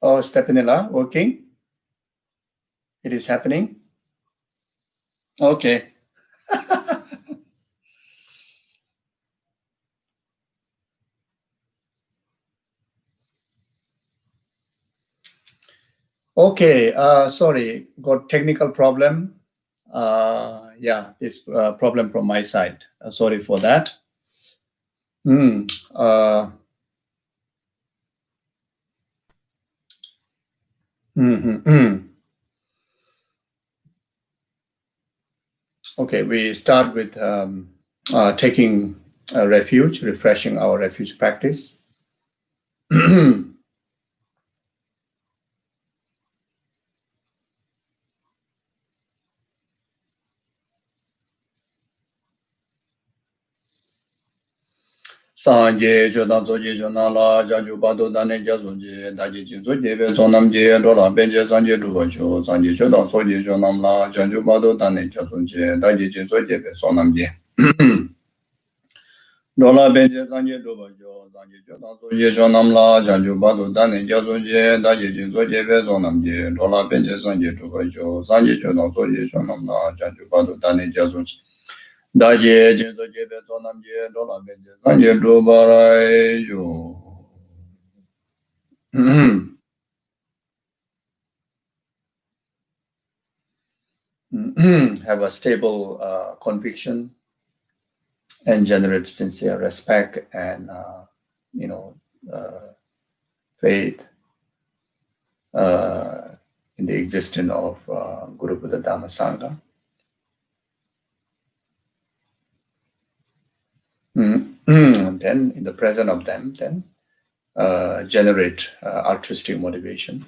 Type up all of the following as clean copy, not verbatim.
Oh, Stepanilla, working? It is happening? Okay. Okay, sorry, got technical problem. Yeah, this problem from my side. Sorry for that. Okay, we start with taking a refuge, refreshing our refuge practice. Sanje Jodan Zoji Jonala, Jaju Bado Dane Jazunji, Daji Jinzoji, Zonamji, Rola Benje Sanje Dubajo, Sanje Jodan Zoji Jonamla, Jaju Bado Dane Jazunji, Daji Jinzoji, Zonamji. Rola Benje Sanje Dubajo, Sanje Jodan Zoji Jonamla, Jaju Bado Dane Jazunji, Daji Jinzoji, Zonamji, Rola Benje Sanje Dubajo, Sanje Jodan Zoji Jonamla, Jaju Bado Dane Jazunji. Daje Jinzo Jebe Zonam Je Dola Benje Sanje Dubarai Jo. Have a stable conviction and generate sincere respect and faith in the existence of Guru Buddha Dhamma Sangha. Then, in the presence of them, then generate altruistic motivation.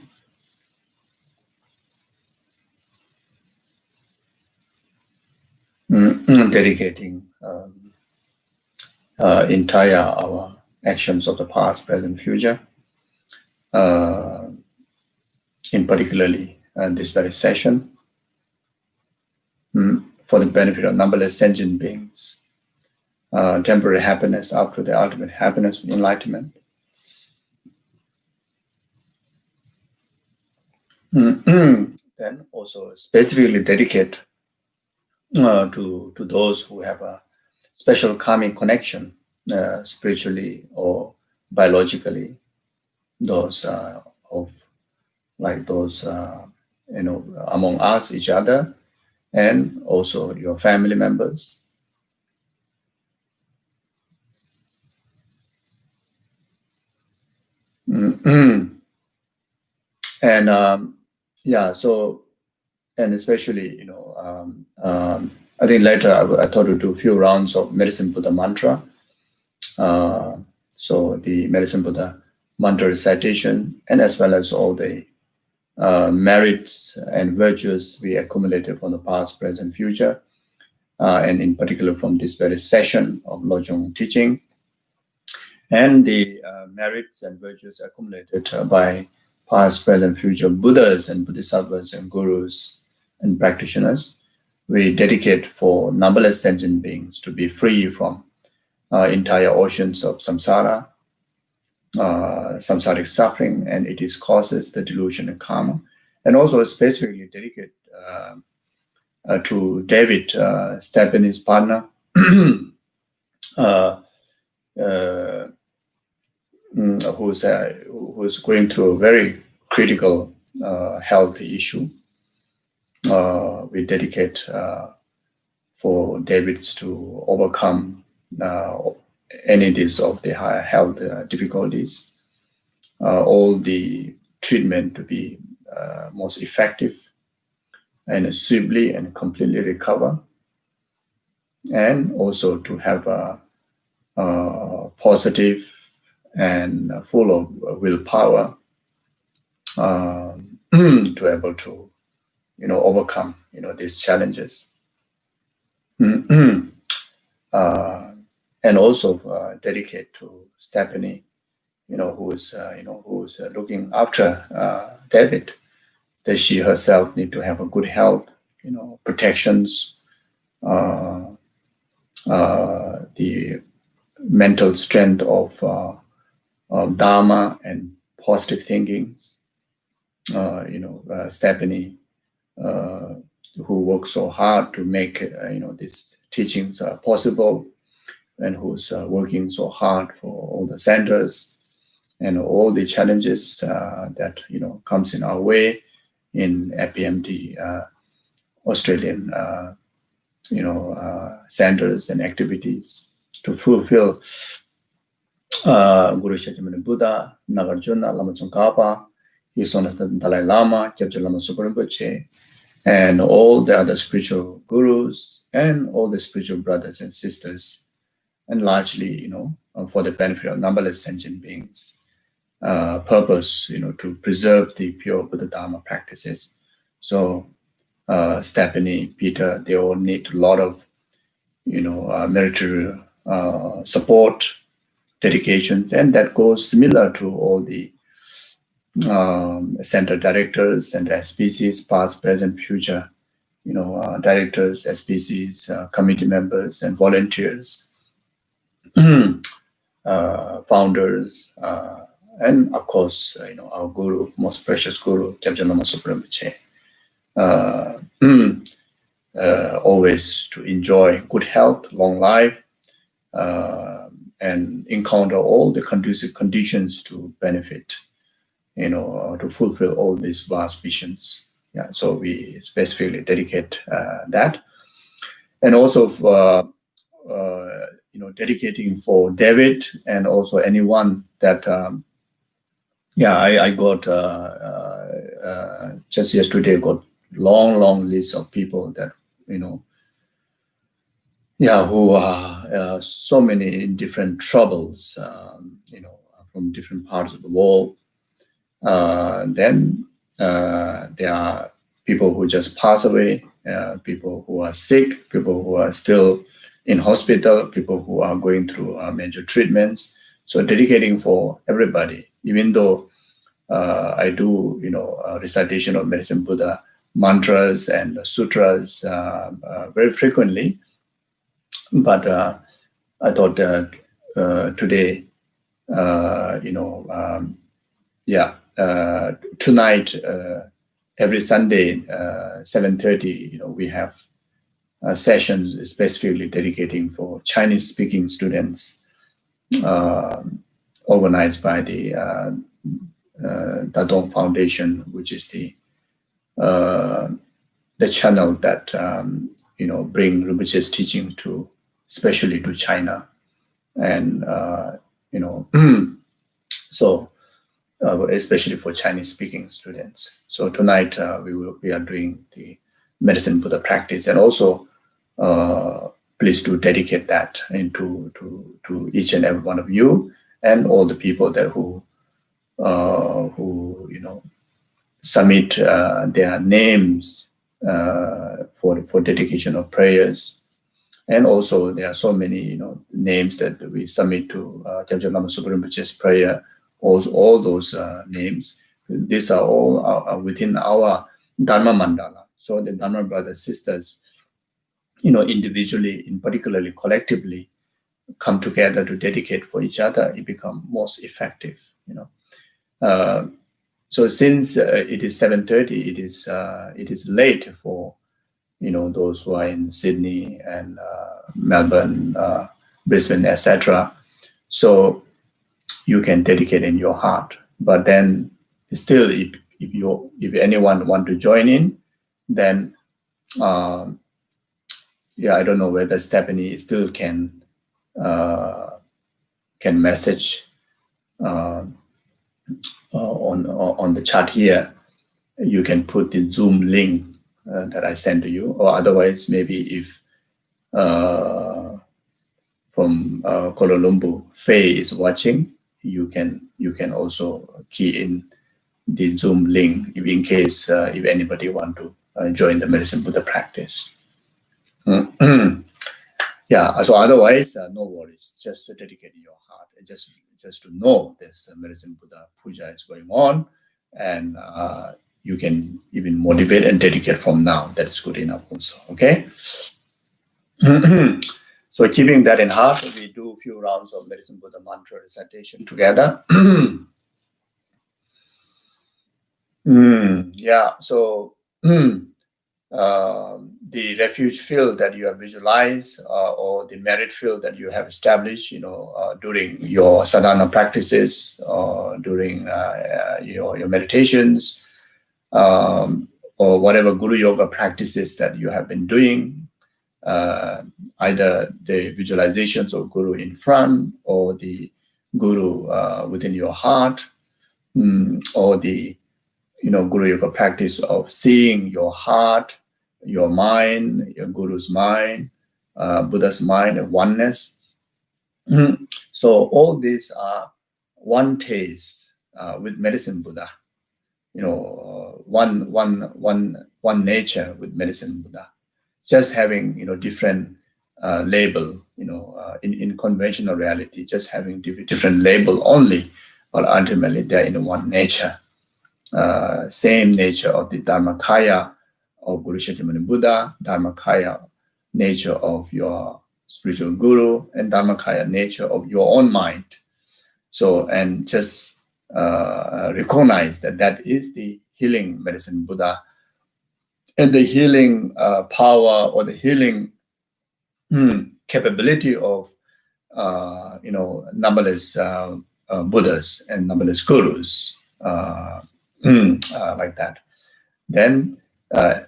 Dedicating entire our actions of the past, present, future, in particularly this very session, for the benefit of numberless sentient beings. Temporary happiness after the ultimate happiness, enlightenment. Then also specifically dedicate to those who have a special karmic connection, spiritually or biologically, those among us, each other, and also your family members. And and especially, I think later I thought to do a few rounds of Medicine Buddha mantra. So the Medicine Buddha mantra recitation, and as well as all the merits and virtues we accumulated from the past, present, future, and in particular from this very session of Lojong teaching, and the merits and virtues accumulated by past, present, future Buddhas and Bodhisattvas and Gurus and practitioners. We dedicate for numberless sentient beings to be free from entire oceans of samsara, samsaric suffering and its causes, the delusion and karma, and also specifically dedicate to David, Stephanie's partner, who's going through a very critical health issue. We dedicate for David to overcome any of the higher health difficulties, all the treatment to be most effective and swiftly and completely recover, and also to have a positive and full of willpower to able to overcome these challenges. And also dedicate to Stephanie, who's looking after David, that she herself need to have a good health, protections, the mental strength of Dharma and positive thinking. Stephanie, who works so hard to make these teachings possible, and who's working so hard for all the centers and all the challenges that comes in our way in FPMD Australian centers and activities to fulfill Guru Shakyamuni Buddha, Nagarjuna, Lama Tsongkhapa, His Holiness the Dalai Lama, Kyabje Lama Supa Rinpoche, and all the other spiritual gurus and all the spiritual brothers and sisters, and largely, for the benefit of numberless sentient beings. Purpose, to preserve the pure Buddha Dharma practices. So Stephanie, Peter, they all need a lot of, military support, dedications, and that goes similar to all the center directors and SPCs, past, present, future, directors, SPCs, committee members, and volunteers, founders, and of course, our guru, most precious guru, Kyabje Lama Supa Rinpoche. Always to enjoy good health, long life, and encounter all the conducive conditions to benefit, to fulfill all these vast visions. Yeah, so we specifically dedicate that, and also for, dedicating for David and also anyone that. I got just yesterday got long list of people that who are so many different troubles, from different parts of the world. Then there are people who just pass away, people who are sick, people who are still in hospital, people who are going through major treatments. So dedicating for everybody, even though I do, recitation of Medicine Buddha mantras and sutras very frequently. But I thought today, tonight, every Sunday, 7:30, we have sessions specifically dedicating for Chinese-speaking students, organized by the Dadong Foundation, which is the channel that bring Rinpoche's teaching to, especially to China, and so especially for Chinese-speaking students. So tonight we are doing the Medicine Buddha practice, and also please do dedicate that into to each and every one of you and all the people there who submit their names for dedication of prayers. And also there are so many names that we submit to Kyabje Lama Supa Rinpoche's prayer. All those names, these are all within our Dharma mandala. So the Dharma brothers, sisters, individually, in particularly collectively, come together to dedicate for each other, it becomes most effective. So since it is 7:30, it is late for those who are in Sydney and Melbourne, Brisbane, etc. So you can dedicate in your heart. But then still, if anyone want to join in, then I don't know whether Stephanie still can message on the chat here. You can put the Zoom link that I sent to you, or otherwise maybe if from Kuala Lumpur, Faye is watching, you can also key in the Zoom link in case if anybody want to join the Medicine Buddha practice. So otherwise, no worries. Just dedicate your heart, and just to know this Medicine Buddha puja is going on, and you can even motivate and dedicate from now. That's good enough also. Okay. So keeping that in heart, we do a few rounds of Medicine Buddha mantra recitation together. Yeah, so the refuge field that you have visualized or the merit field that you have established, during your sadhana practices or during your meditations, or whatever guru yoga practices that you have been doing, either the visualizations of guru in front or the guru within your heart, or the guru yoga practice of seeing your heart, your mind, your guru's mind, Buddha's mind, and oneness. So all these are one taste with Medicine Buddha. One nature with Medicine Buddha. Just having different label. In conventional reality, just having different label only, but ultimately they're in one nature. Same nature of the Dharmakaya of Guru Shakyamuni Buddha, Dharmakaya nature of your spiritual guru, and Dharmakaya nature of your own mind. So, and just recognize that is the healing Medicine Buddha, and the healing power or the healing capability of numberless Buddhas and numberless gurus, like that. Then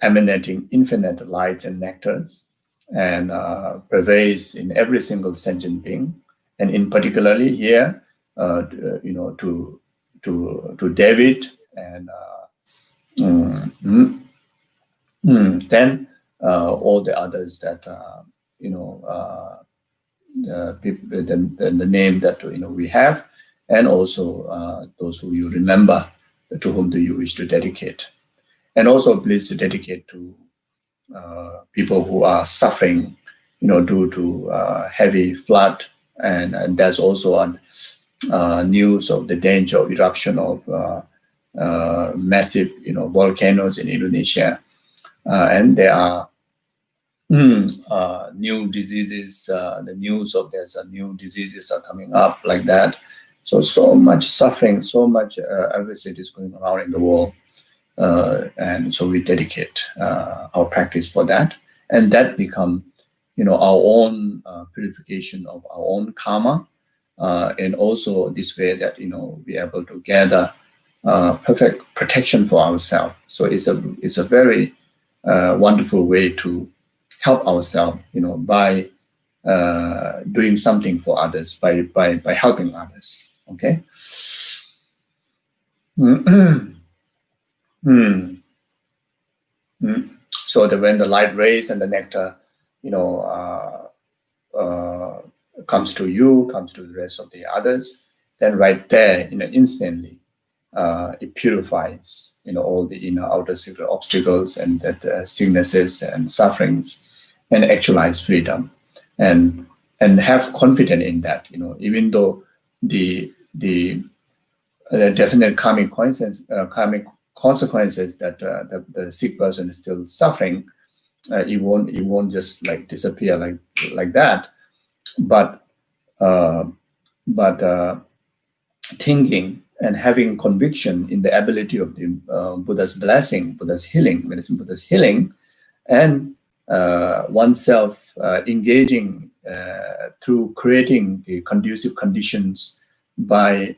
emanating infinite lights and nectars, and pervades in every single sentient being, and in particularly here, to David, and then all the others that the name that we have, and also those who you remember, to whom do you wish to dedicate, and also please dedicate to people who are suffering, due to heavy flood, and there's also news of the danger of eruption of massive, volcanoes in Indonesia, and there are new diseases. The news of there's new diseases are coming up like that. So much suffering, so much adversity is going around in the world, and so we dedicate our practice for that, and that become, our own purification of our own karma, and also this way that be able to gather perfect protection for ourselves. So it's a very wonderful way to help ourselves, by doing something for others, by helping others. Okay. So that when the light rays and the nectar, comes to you, comes to the rest of the others, then right there, instantly, it purifies, all the inner outer secret obstacles and that sicknesses and sufferings, and actualize freedom, and have confidence in that, even though the definite karmic consequences that the sick person is still suffering, it won't just like disappear like that, but thinking and having conviction in the ability of the Buddha's blessing, Buddha's healing, Medicine Buddha's healing, and oneself engaging through creating the conducive conditions by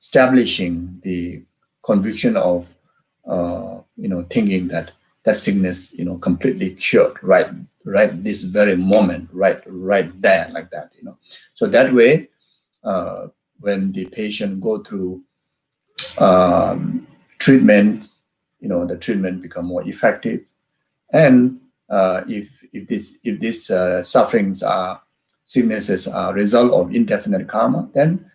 establishing the conviction of thinking that sickness completely cured right this very moment, right there, like that. So that way, when the patient go through treatments, the treatment become more effective, and if these sufferings are sicknesses are result of indefinite karma, then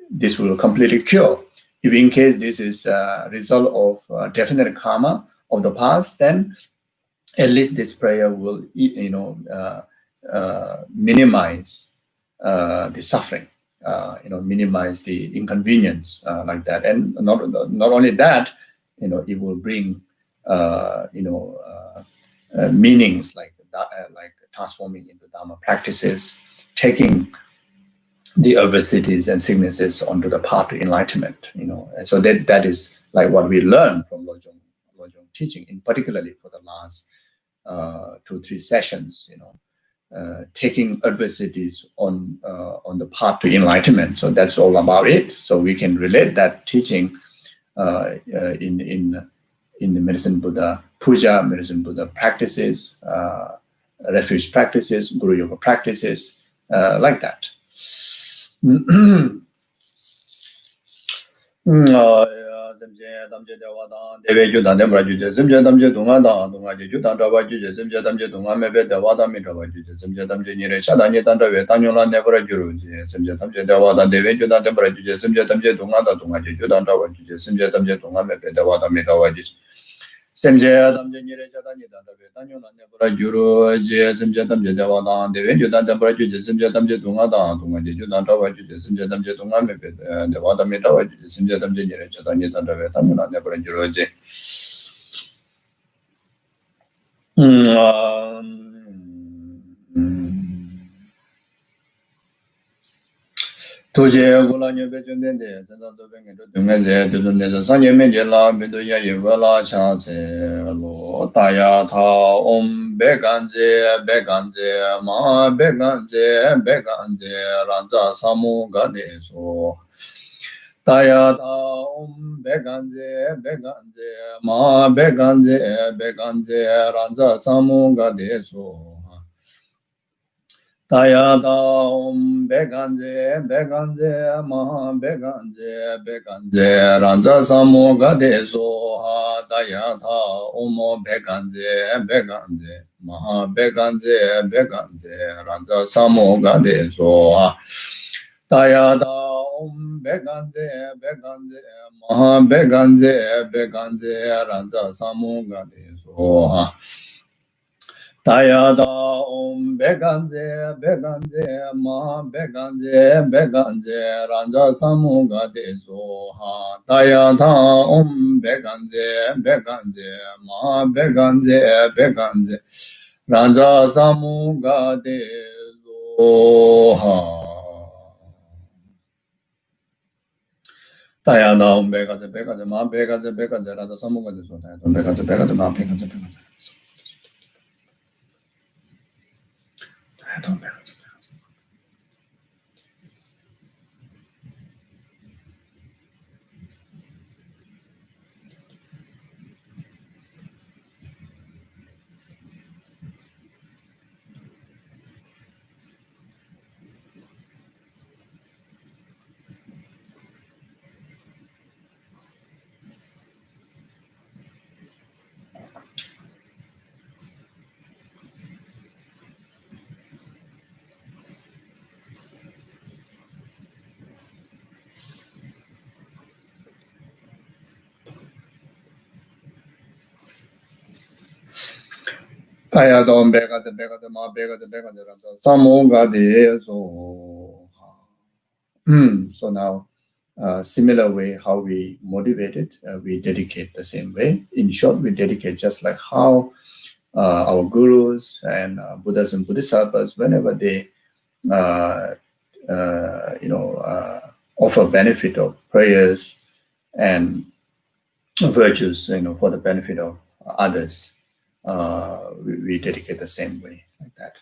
this will completely cure. If in case this is a result of definite karma of the past, then at least this prayer will minimize the suffering, minimize the inconvenience, like that. And not only that, it will bring meanings like transforming into Dharma practices, taking the adversities and sicknesses onto the path to enlightenment. And so that is like what we learn from Lojong teaching, in particularly for the last 2-3 sessions. Taking adversities on the path to enlightenment. So that's all about it. So we can relate that teaching in the Medicine Buddha puja, Medicine Buddha practices, refuge practices, Guru Yoga practices, like that. Semje damje nyere chada ni danda be tanyo na ne bra juro je semje damje dewa dan de wen ju dan bra ju je semje damje dunga je ju dan tawa ju je semje damje dunga me be dewa da me tawa ju semje damje nyere chada ni danda be tanyo na ne bra juro je Tuje gula nyobe chundende zanda zobe ngendo dungaze dudunde sanje menje la mendo ya yewa la cha se lo taya tha om beganze ma beganze ranza samu gade so taya tha om beganze ma beganze ranza samu gade so Taya da om beganze ma beganze ranza samo gade so ha taya da om beganze ma beganze ranza samo gade so ha taya da om beganze ma beganze ranza samo gade so ha Taya da om beganze ma beganze ranja samuga de so ha taya da om beganze ma beganze ranja samuga de so ha taya da om beganze ma beganze ranja samuga de so taya da om beganze ma beganze I don't know. Kaya don begaze ma begaze ranta samonga de so. So now, similar way how we motivate it, we dedicate the same way. In short, we dedicate just like how our gurus and Buddhas and Bodhisattvas, whenever they offer benefit of prayers and virtues, for the benefit of others, we dedicate the same way, like that.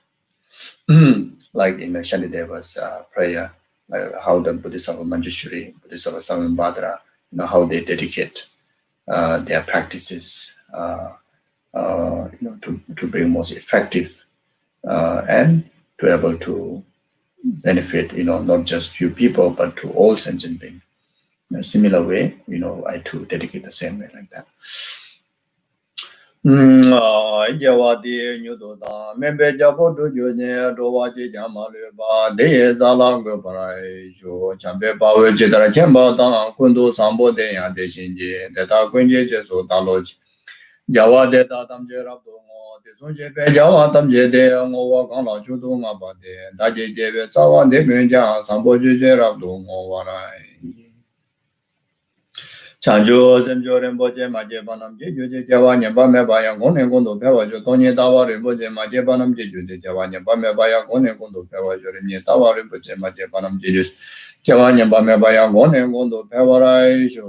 Like in the Shantideva's prayer, like how the Bodhisattva Manjushri, Bodhisattva Samambhadra, how they dedicate their practices, to bring most effective and to able to benefit, not just few people, but to all sentient beings. In a similar way, I too dedicate the same way, like that. Yawadi Nudoda, Membe Jabo do June, Dowaji Jamaluba, De Zalango Paraijo, Chambe Power Jedra Chamba, Kundo Sambo de Shinji, the Takunji Jesu Taloji, Jawa de Tatam Jerabdo, the Sunje Jawa Tam Jede, Ngova Kala Chudung Abade, Daji Deve Sawa de Gunja, Sambo Jerabdo, Warai. Chanjo Zemjo Remboje Maje Banam Jeju Jawa Nyamba Mebaya Gone Gondo Pewajo Tony Tawa Remboje Maje Banam Jeju Jawa Nyamba Mebaya Gone Gondo Pewajo Remye Tawa Remboje Maje Banam Jeju Jawa Nyamba Mebaya Gone Gondo Pewarajo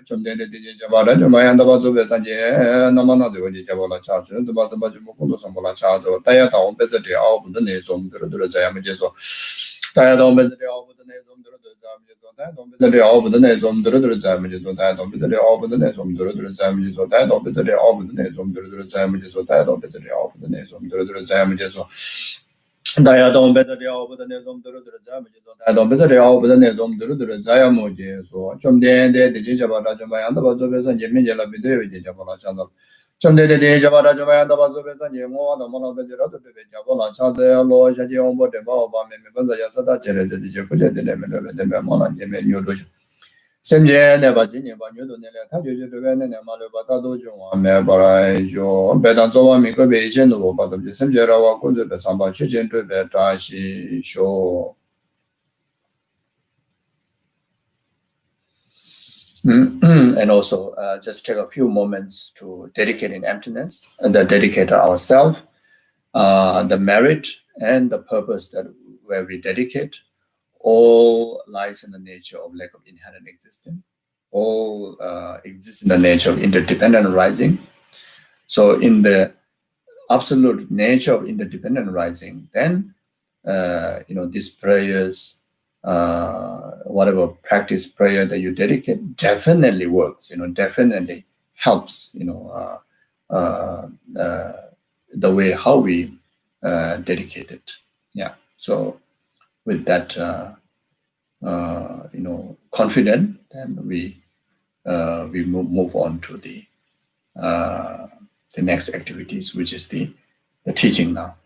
Chumde Java Rajamayanda Bazu Sanje Namana Javala Charge Zabazabaju Mukundo Sambola Charge Taya Town Bezati Out the Nezum Jayamajeso Taya Town Bezati Out the Nezum don't be the over the name of the damages or that of the over the name of the damages or that of the over the name of the damages or that of the over the name of the damages or Diadon better the over the name of the damages or that of the over the name of the Zayamojes or Chum the Java Rajama and the Bazovas and Yemila video Java channel. Chum the Java Rajama and the Bazovas and Yemo, the Mono the Java Chaza, Loja, Yombo, the Baba, Member Yasada, the Jacoja, the Memona, Yemen, Semje ne bajini banyu do ne ta jojo de ne ne malo bata do jo me bara jo be dan zo wa mi ko be jen do ba do semje ra wa ko be samba che jen to be ta shi sho and also just take a few moments to dedicate in emptiness and dedicate ourselves the merit and the purpose that where we dedicate all lies in the nature of lack of inherent existence. All exists in the nature of interdependent arising. So in the absolute nature of interdependent arising, then these prayers, whatever practice prayer that you dedicate, definitely works. Definitely helps. The way how we dedicate it. Yeah. So with that, confident, then we move on to the next activities, which is the teaching now.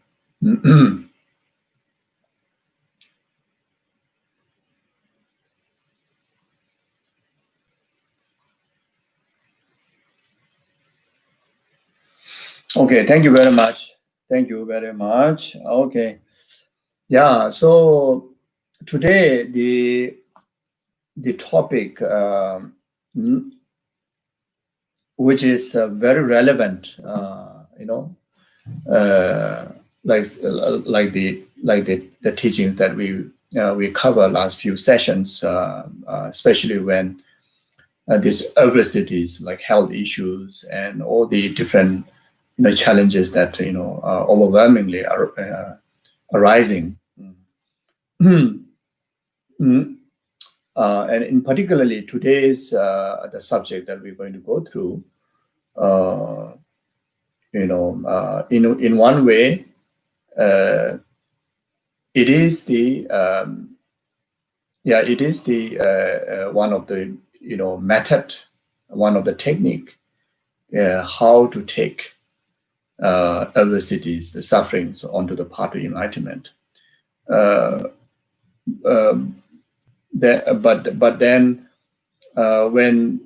Okay, thank you very much. Thank you very much. Okay, yeah. So today the topic, which is very relevant, like the teachings that we cover last few sessions, especially when these adversities like health issues and all the different challenges that overwhelmingly are arising. And in particularly today's the subject that we're going to go through, in one way, it is the one of the method, one of the technique, how to take adversities, the sufferings onto the path of enlightenment. But then when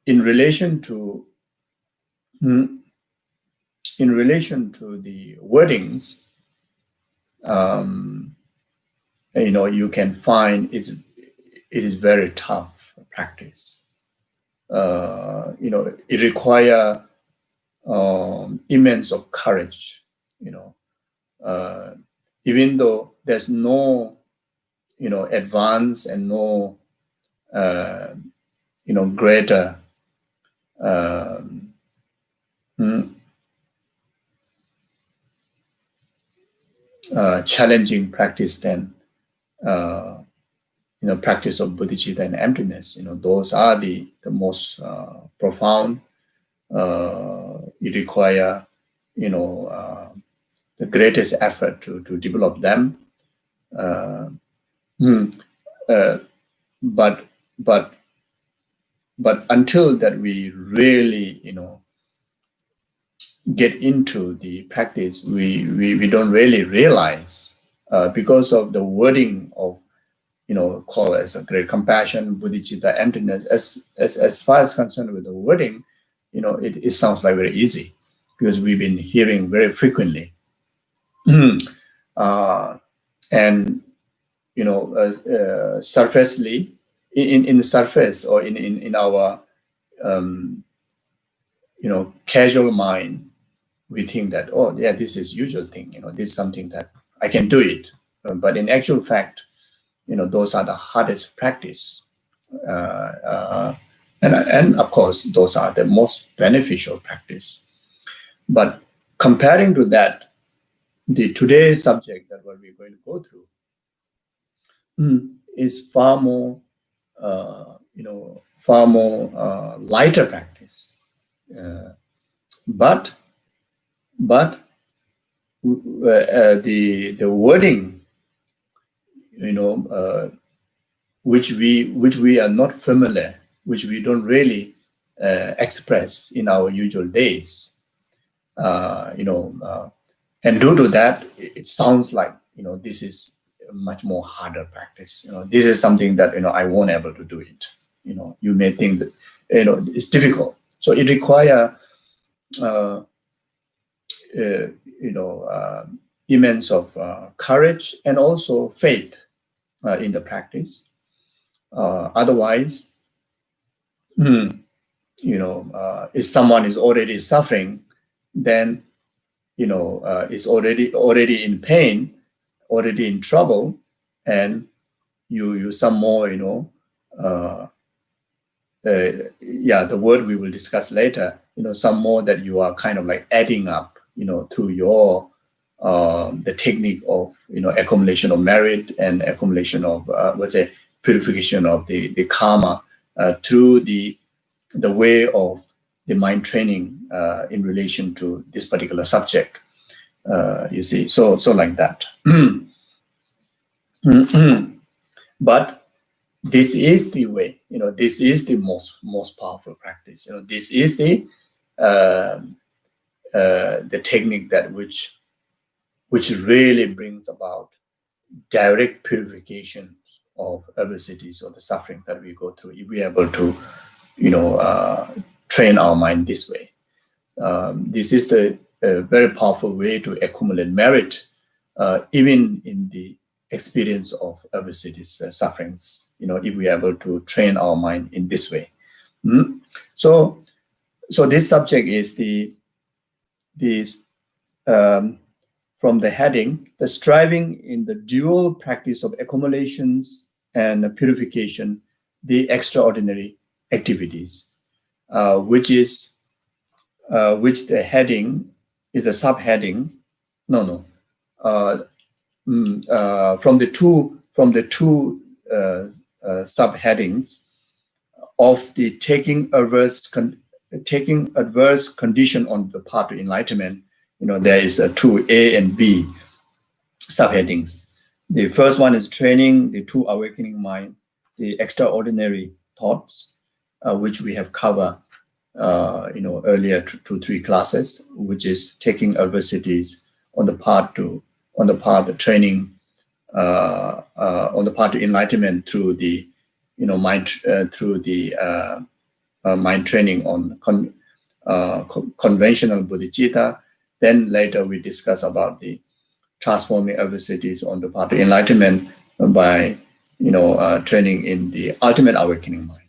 in relation to the wordings, you can find it is very tough practice. It requires immense of courage. Even though there's no advance and no greater challenging practice than practice of bodhicitta and emptiness. Those are the most profound. It require the greatest effort to develop them. But until that we really get into the practice, we don't really realize because of the wording of call as a great compassion, bodhicitta, emptiness. As far as concerned with the wording, it sounds like very easy because we've been hearing very frequently. And surfacely, in the surface or in our casual mind, we think that, oh yeah, this is usual thing, this is something that I can do it. But in actual fact, those are the hardest practice. And of course, those are the most beneficial practice. But comparing to that, the today's subject that what we're going to go through is far more, lighter practice. But the wording, which we are not familiar, which we don't really express in our usual days, and due to that, it sounds like this is a much more harder practice. This is something that I won't able to do it. You may think that it's difficult, so it require immense of courage and also faith in the practice. Otherwise, if someone is already suffering, then is already in pain, already in trouble, and you some more, the word we will discuss later, some more that you are kind of like adding up, through your the technique of accumulation of merit and accumulation of purification of the karma through the way of the mind training in relation to this particular subject. You see, so like that. But this is the way. This is the most powerful practice. This is the technique that which really brings about direct purification of adversities or the suffering that we go through. If we are able to, train our mind this way, this is the very powerful way to accumulate merit, even in the experience of adversities, sufferings. If we are able to train our mind in this way. So this subject is from the heading, the striving in the dual practice of accumulations and purification, the extraordinary activities, which the heading is a subheading. From the two subheadings of the taking adverse condition on the path to enlightenment. There is two A and B subheadings. The first one is training the true awakening mind, the extraordinary thoughts, which we have covered, earlier 2-3 classes, which is taking adversities on the path to training, on the path to enlightenment through the mind mind training on conventional bodhicitta. Then later we discuss about the transforming adversities on the path to enlightenment by training in the ultimate awakening mind.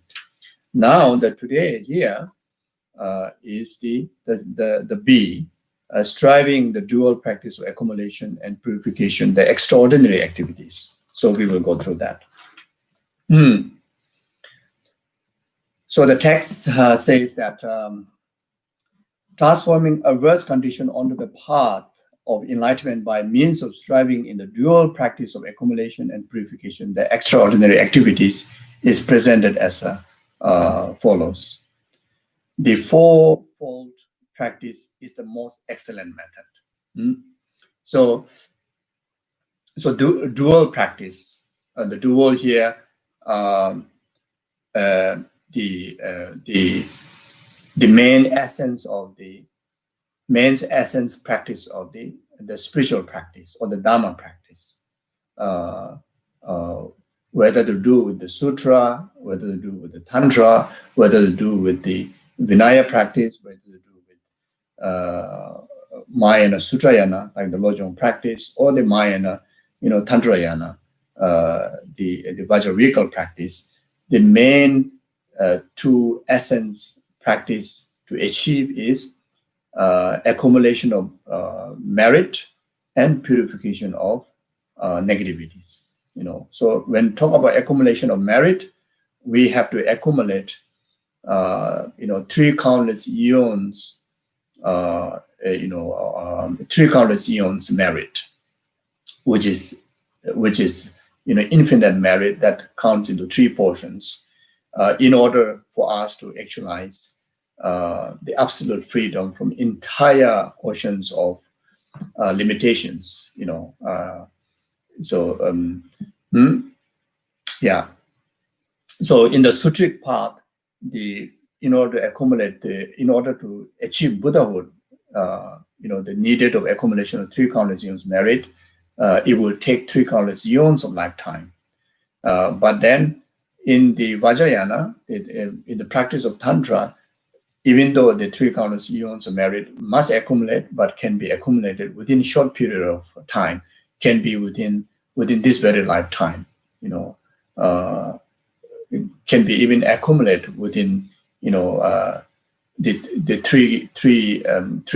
Now that today here is the B, striving the dual practice of accumulation and purification, the extraordinary activities. So we will go through that. So the text says that transforming adverse condition onto the path of enlightenment by means of striving in the dual practice of accumulation and purification, the extraordinary activities, is presented as follows. The fourfold practice is the most excellent method. So dual practice, the dual here, the main essence practice of the spiritual practice or the Dharma practice, whether to do with the sutra, whether to do with the tantra, whether to do with the Vinaya practice, whether to do with Mahayana Sutrayana, like the Lojong practice, or the Mahayana, Tantrayana, the Vajrayana practice. the main two essence practice to achieve is accumulation of merit and purification of negativities. So when talk about accumulation of merit, we have to accumulate three countless eons, three countless eons merit, which is infinite merit that counts into three portions, in order for us to actualize the absolute freedom from entire oceans of limitations. Yeah. So in the sutric part, in order to achieve Buddhahood, the needed of accumulation of three countless eons merit, it will take three countless eons of lifetime. But then in the Vajrayana, in the practice of Tantra, even though the three countless eons of merit must accumulate, but can be accumulated within a short period of time, can be within this very lifetime, can be even accumulated within, the 3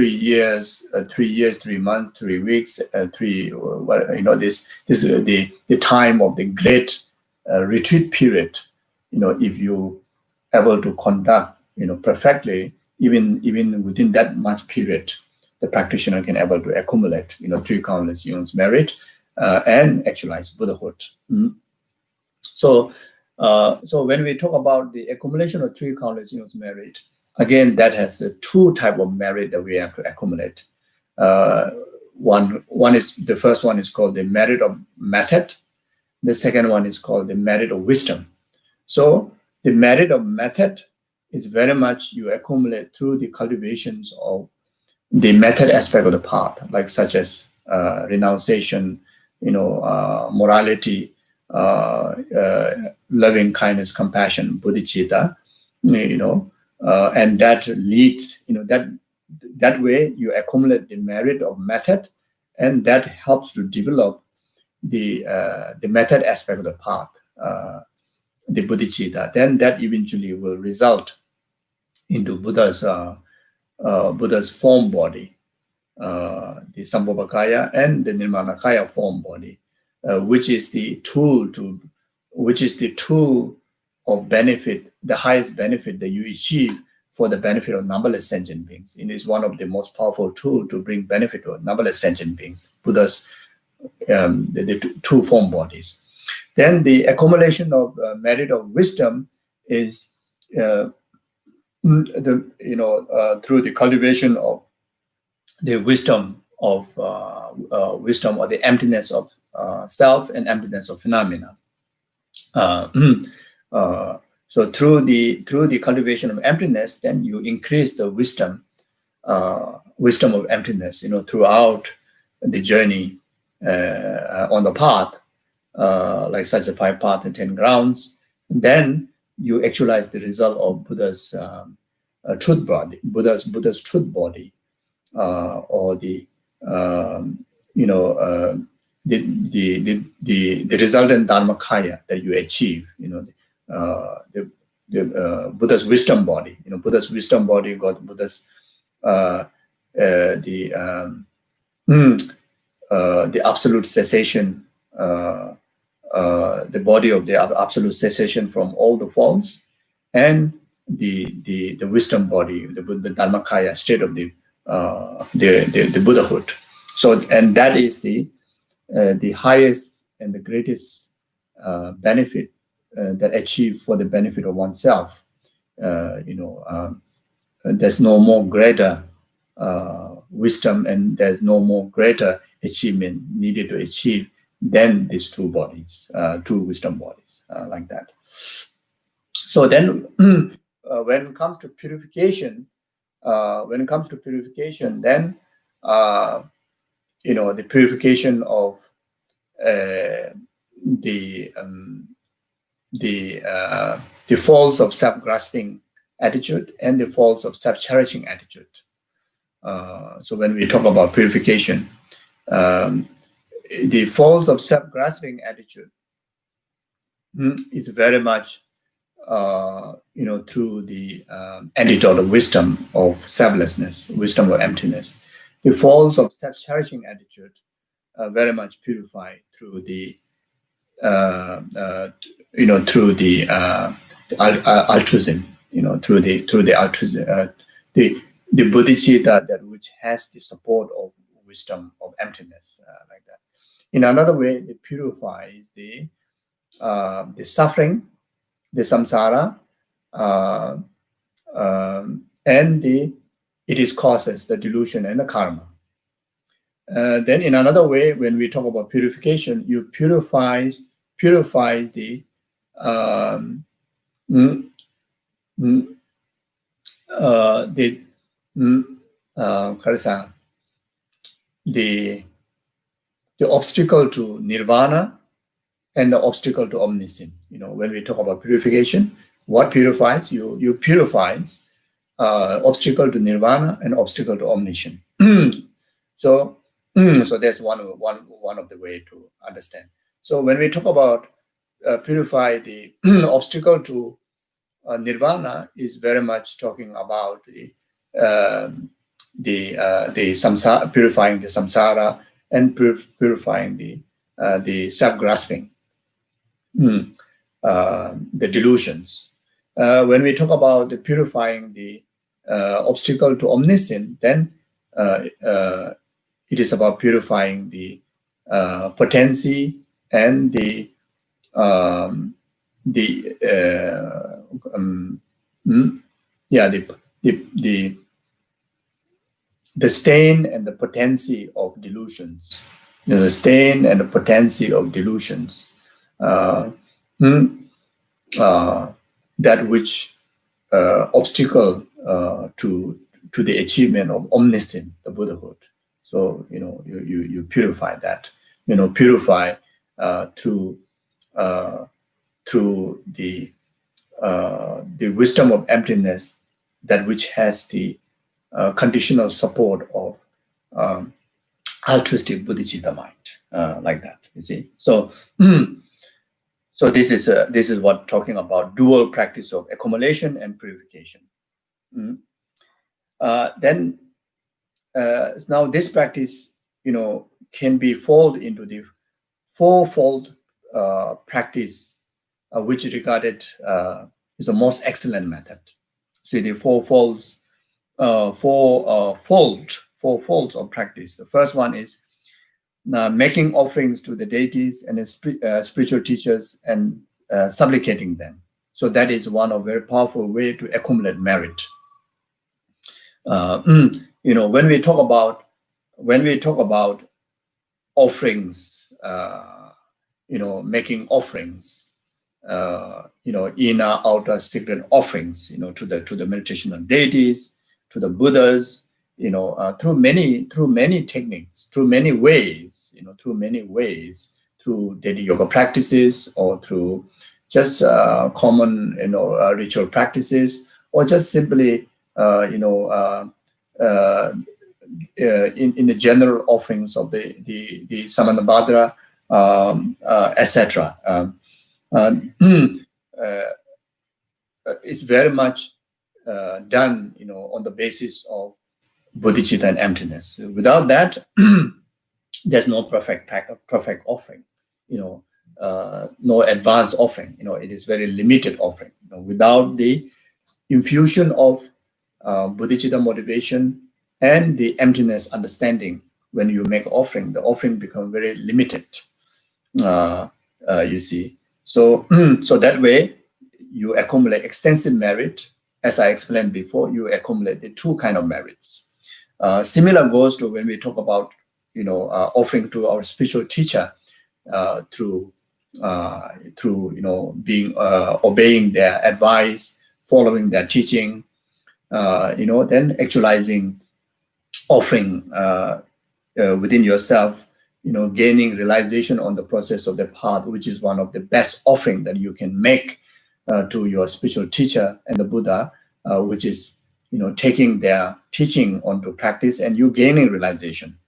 years, 3 years, 3 months, 3 weeks, this is the time of the great retreat period. If you able to conduct, perfectly, even within that much period, the practitioner can able to accumulate, three countless eons merit and actualize Buddhahood. So when we talk about the accumulation of three countless eons merit, again, that has two type of merit that we have to accumulate. The first one is called the merit of method. The second one is called the merit of wisdom. So the merit of method is very much you accumulate through the cultivations of the method aspect of the path, like such as renunciation, morality, loving kindness, compassion, bodhicitta, and that leads, that way you accumulate the merit of method, and that helps to develop the method aspect of the path, the bodhicitta. Then that eventually will result into Buddha's form body, the Sambhogakaya and the Nirmanakaya form body, which is the tool of benefit, the highest benefit that you achieve for the benefit of numberless sentient beings. It is one of the most powerful tools to bring benefit to numberless sentient beings, Buddha's the two form bodies. Then the accumulation of merit of wisdom is through the cultivation of the wisdom or the emptiness of self and emptiness of phenomena. So through the cultivation of emptiness, then you increase the wisdom of emptiness, throughout the journey on the path, like such a 5 path and 10 grounds. Then you actualize the result of Buddha's truth body, Buddha's truth body, or the resultant Dharmakaya that you achieve. The Buddha's wisdom body. Buddha's wisdom body got Buddha's the absolute cessation, the body of the absolute cessation from all the forms, and the wisdom body, the Dharmakaya state of the Buddhahood. So, and that is the highest and the greatest benefit that achieved for the benefit of oneself. There's no more greater wisdom, and there's no more greater achievement needed to achieve than these two bodies, two wisdom bodies, like that. So then, when it comes to purification, then the purification of the faults of self-grasping attitude and the faults of self-cherishing attitude. So when we talk about purification, the faults of self-grasping attitude is very much through the antidote of wisdom of selflessness, wisdom of emptiness. The falls of self-cherishing attitude very much purified through the through the altruism, through the altruism, the bodhicitta that which has the support of wisdom of emptiness, like that. In another way, it purifies the suffering, the samsara, and it is causes the delusion and the karma. Then in another way, when we talk about purification, you purifies the the obstacle to nirvana and the obstacle to omniscience. When we talk about purification, what purifies? You purifies obstacle to nirvana and obstacle to omniscience. So that's one of the way to understand. So when we talk about purify the obstacle to nirvana, is very much talking about the samsara, purifying the samsara, and purifying the self-grasping, the delusions. When we talk about the purifying the obstacle to omniscience, then it is about purifying the potency and the stain and the potency of delusions. The stain and the potency of delusions. That which obstacle to the achievement of omniscience, the Buddhahood. So you purify that. Purify through the wisdom of emptiness, that which has the conditional support of altruistic bodhicitta mind, like that. You see. So so this is what talking about dual practice of accumulation and purification. Then now this practice, can be folded into the fourfold practice, which is regarded is the most excellent method. See, the four folds of practice. The first one is making offerings to the deities and spiritual teachers and supplicating them. So that is one of very powerful way to accumulate merit. When we talk about offerings, making offerings, inner, outer, secret offerings, to the meditation of deities, to the Buddhas, through many techniques, through many ways, through daily yoga practices, or through just common, ritual practices, or just simply, in the general offerings of the Samantabhadra, etc. It's very much done, on the basis of bodhicitta and emptiness. Without that, there's no perfect offering, no advanced offering. It is very limited offering. Without the infusion of bodhicitta motivation and the emptiness understanding, when you make offering, the offering becomes very limited. You see, so that way you accumulate extensive merit. As I explained before, you accumulate the two kind of merits. Similar goes to when we talk about offering to our spiritual teacher, through being obeying their advice, following their teaching, then actualizing offering within yourself, gaining realization on the process of the path, which is one of the best offering that you can make to your spiritual teacher and the Buddha, which is taking their teaching onto practice and you gaining realization.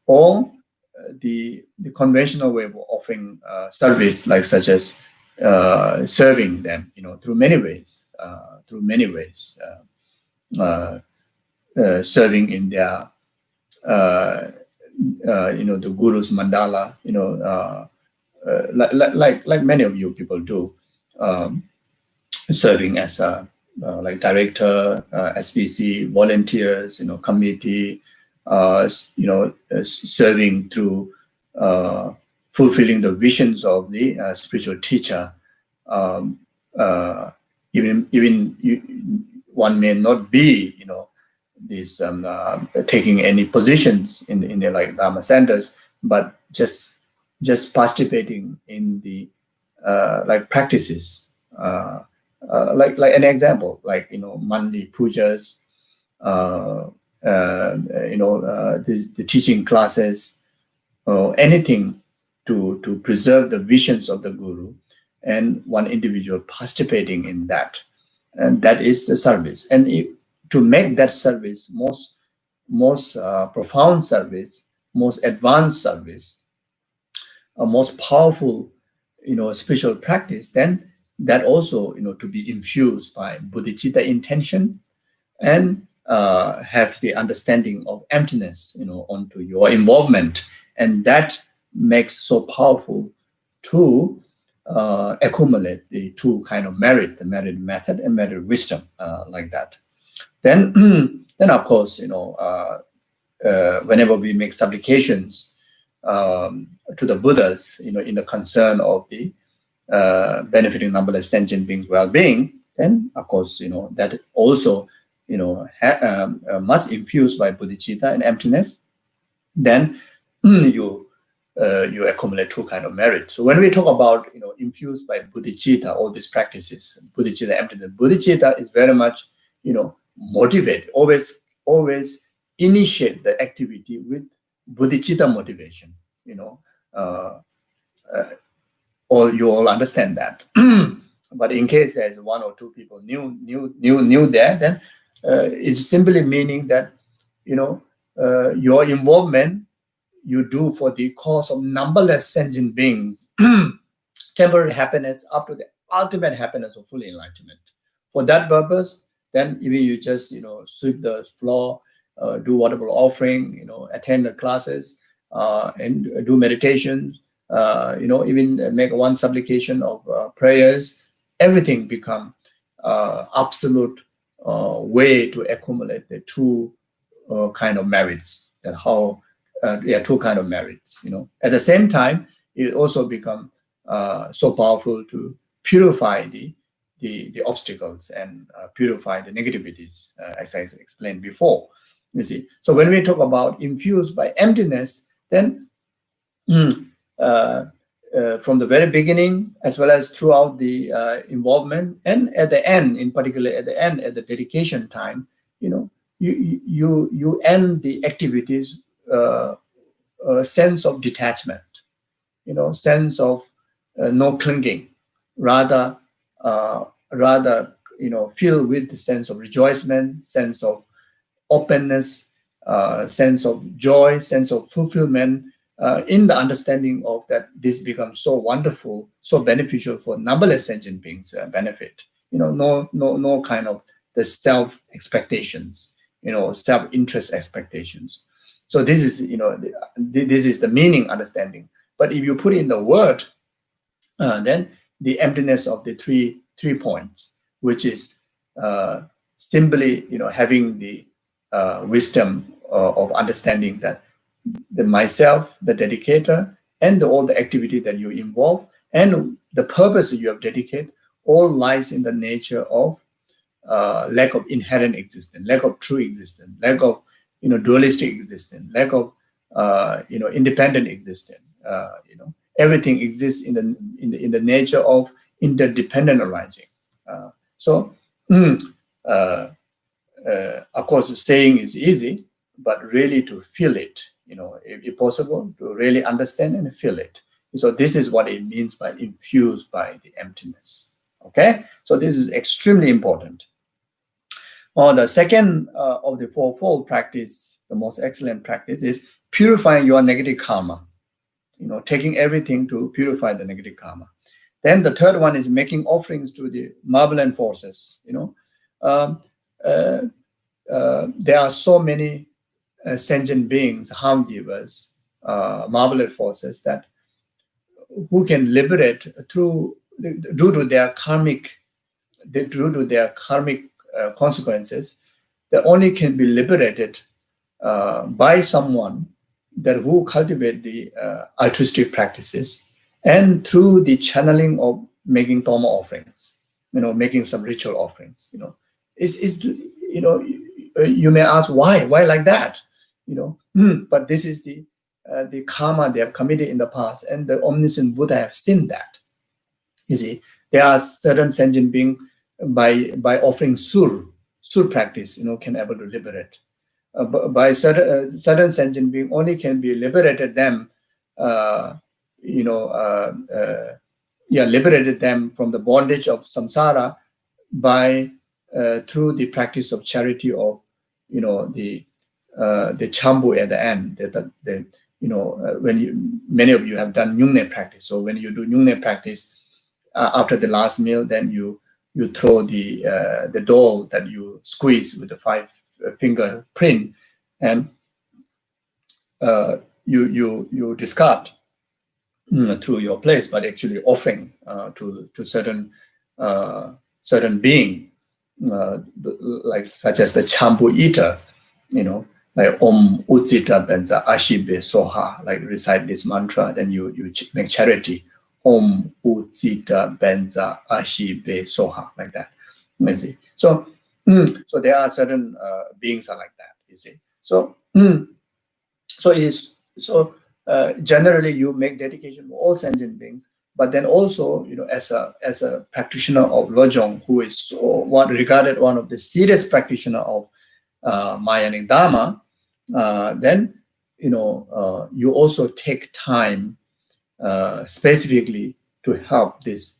Or the conventional way of offering service, like such as serving them, through many ways, serving in their, the guru's mandala, like many of you people do, serving as a like director, SPC, volunteers, committee, serving through fulfilling the visions of the spiritual teacher. Um, even one may not be, this taking any positions in the like Dharma centers, but just participating in the like practices, like an example, like monthly pujas, the teaching classes, or anything to preserve the visions of the guru, and one individual participating in that, and that is the service. And to make that service most profound service, most advanced service, a most powerful, spiritual practice, then that also, to be infused by bodhicitta intention, and have the understanding of emptiness, onto your involvement, and that makes so powerful to accumulate the two kind of merit, the merit method and merit wisdom, like that. Then, then of course, whenever we make supplications to the Buddhas, in the concern of the benefiting numberless sentient beings' well-being, then of course, that also, must infuse by bodhicitta and emptiness. Then you accumulate two kind of merit. So when we talk about infused by bodhicitta, all these practices, bodhicitta, emptiness, bodhicitta is very much motivate, always initiate the activity with bodhicitta motivation. All you all understand that. But in case there's one or two people new there, then it's simply meaning that your involvement you do for the cause of numberless sentient beings, temporary happiness up to the ultimate happiness of full enlightenment. For that purpose, then even you just sweep the floor, do whatever offering, attend the classes, and do meditations, even make one supplication of prayers, everything become absolute way to accumulate the two kind of merits. That how two kind of merits. At the same time, it also become so powerful to purify the obstacles and purify the negativities, as I explained before. You see, so when we talk about infused by emptiness, then from the very beginning, as well as throughout the involvement, and at the end, in particular at the end, at the dedication time, you end the activities sense of detachment, sense of no clinging, rather filled with the sense of rejoicement, sense of openness, sense of joy, sense of fulfillment, in the understanding of that this becomes so wonderful, so beneficial for numberless sentient beings' benefit. No kind of the self expectations, self-interest expectations. So this is, this is the meaning understanding. But if you put in the word, then the emptiness of the three points, which is simply, having the wisdom of understanding that the myself, the dedicator, and all the activity that you involve, and the purpose you have dedicated, all lies in the nature of lack of inherent existence, lack of true existence, lack of dualistic existence, lack of independent existence. Everything exists in the nature of interdependent arising. Of course, saying is easy, but really to feel it, if possible, to really understand and feel it. So this is what it means by infused by the emptiness. Okay, so this is extremely important. The second of the fourfold practice, the most excellent practice, is purifying your negative karma. Taking everything to purify the negative karma. Then the third one is making offerings to the malevolent forces. There are so many sentient beings, harm givers, malevolent forces that who can liberate due to their karmic consequences, that only can be liberated by someone that who cultivate the altruistic practices and through the channeling of making Dharma offerings, making some ritual offerings. You may ask why like that, but this is the karma they have committed in the past, and the omniscient Buddha have seen that. You see, there are certain sentient beings by offering sur practice, can able to liberate. By certain sentient being only can be liberated them, liberated them from the bondage of samsara by through the practice of charity of, the chambu at the end. When many of you have done Nyungne practice, so when you do Nyungne practice after the last meal, then you throw the doll that you squeeze with the 5-finger print, and you discard through your place, but actually offering to certain being, like such as the chambu eater, like Om Utsita Benza Ashibe Soha, like recite this mantra, then you make charity. Om Utsita Benza Ashibe Soha, like that. You see. So there are certain beings are like that, you see. So generally you make dedication to all sentient beings, but then also, as a practitioner of Lojong, who is regarded one of the serious practitioner of Mahayanic Dharma, then you also take time specifically to help these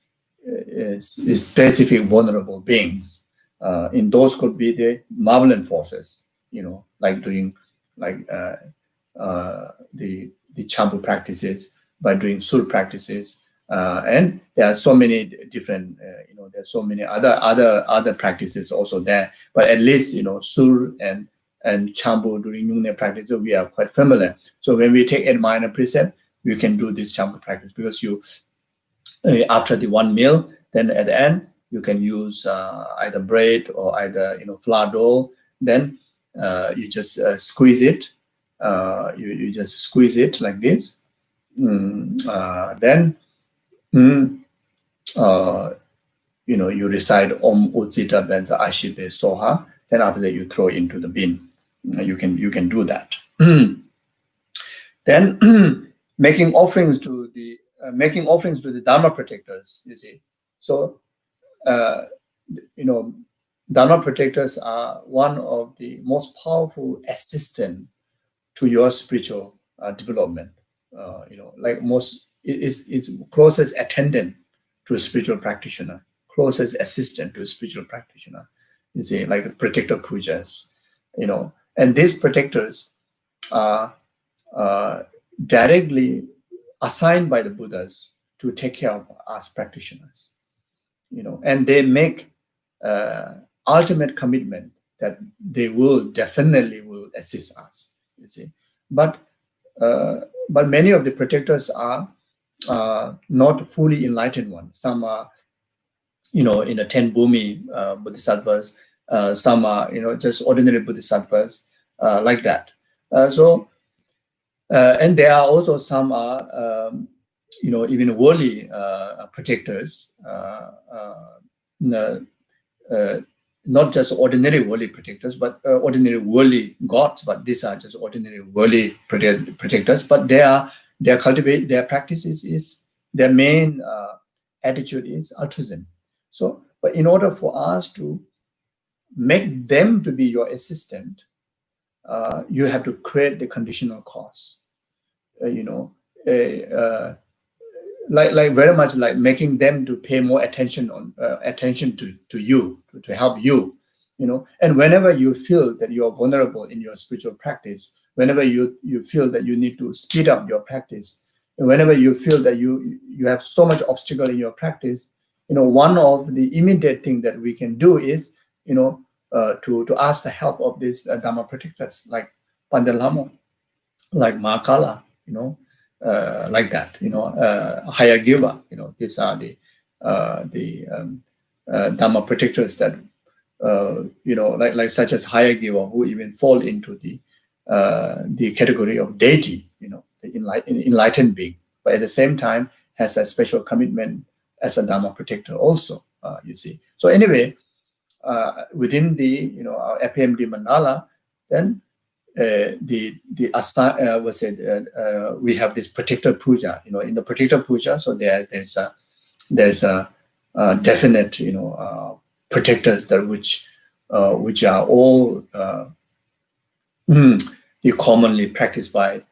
specific vulnerable beings. In those could be the malevolent forces, like doing the champu practices, by doing sur practices, and there are so many different, there's so many other practices also there. But at least sur and champu during Nyungne practice, we are quite familiar. So when we take a minor precept, we can do this champu practice, because you after the one meal, then at the end you can use either bread or either flour dough. Then you just squeeze it. You just squeeze it like this. Then you recite Om Utsita Benza Ashibe Soha. Then after that you throw into the bin. You can do that. Then making offerings to the Dharma protectors. You see, so Dharma protectors are one of the most powerful assistant to your spiritual development. It's closest attendant to a spiritual practitioner, closest assistant to a spiritual practitioner. You see, like the protector pujas, and these protectors are directly assigned by the Buddhas to take care of us practitioners, and they make ultimate commitment that they will definitely assist us. You see, but many of the protectors are not fully enlightened ones. Some are, in the 10 Bhumi Bodhisattvas. Some are, just ordinary Bodhisattvas, like that. And there are also some are, even worldly protectors. Not just ordinary worldly protectors, but ordinary worldly gods. But these are just ordinary worldly protectors. But their practices is their main attitude is altruism. So, but in order for us to make them to be your assistant, you have to create the conditional cause. Like very much like making them to pay more attention to you, to help you, and whenever you feel that you're vulnerable in your spiritual practice, whenever you feel that you need to speed up your practice, whenever you feel that you have so much obstacle in your practice, one of the immediate thing that we can do is, to ask the help of these Dharma protectors like Pandalamo, like Mahakala, like that, higher giver, these are the Dharma protectors that, like such as higher giver, who even fall into the category of deity, the enlightened being, but at the same time has a special commitment as a Dharma protector also, you see. So anyway, within the, our FPMD mandala, then we have this protector puja, in the protector puja. So there's a definite, protectors that which are all commonly practiced by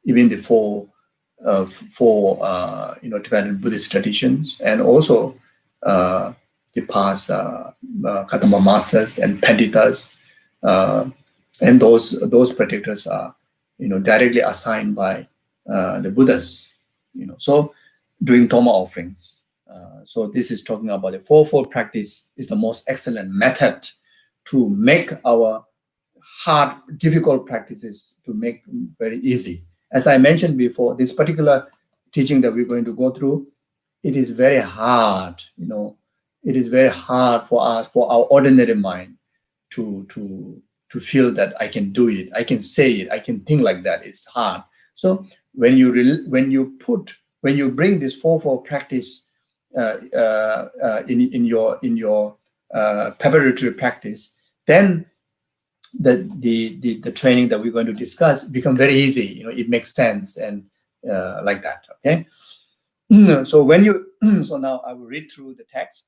even the four developed Buddhist traditions, and also the past Katama masters and Panditas, and those protectors are, directly assigned by the Buddhas, So doing Dharma offerings. So this is talking about the fourfold practice is the most excellent method to make our hard, difficult practices to make very easy. As I mentioned before, this particular teaching that we're going to go through, it is very hard, it is very hard for our ordinary mind to feel that I can do it, I can say it, I can think like that. It's hard. So when you bring this fourfold practice in your preparatory practice, then the training that we're going to discuss become very easy. It makes sense, and like that. Okay. So when you so now I will read through the text,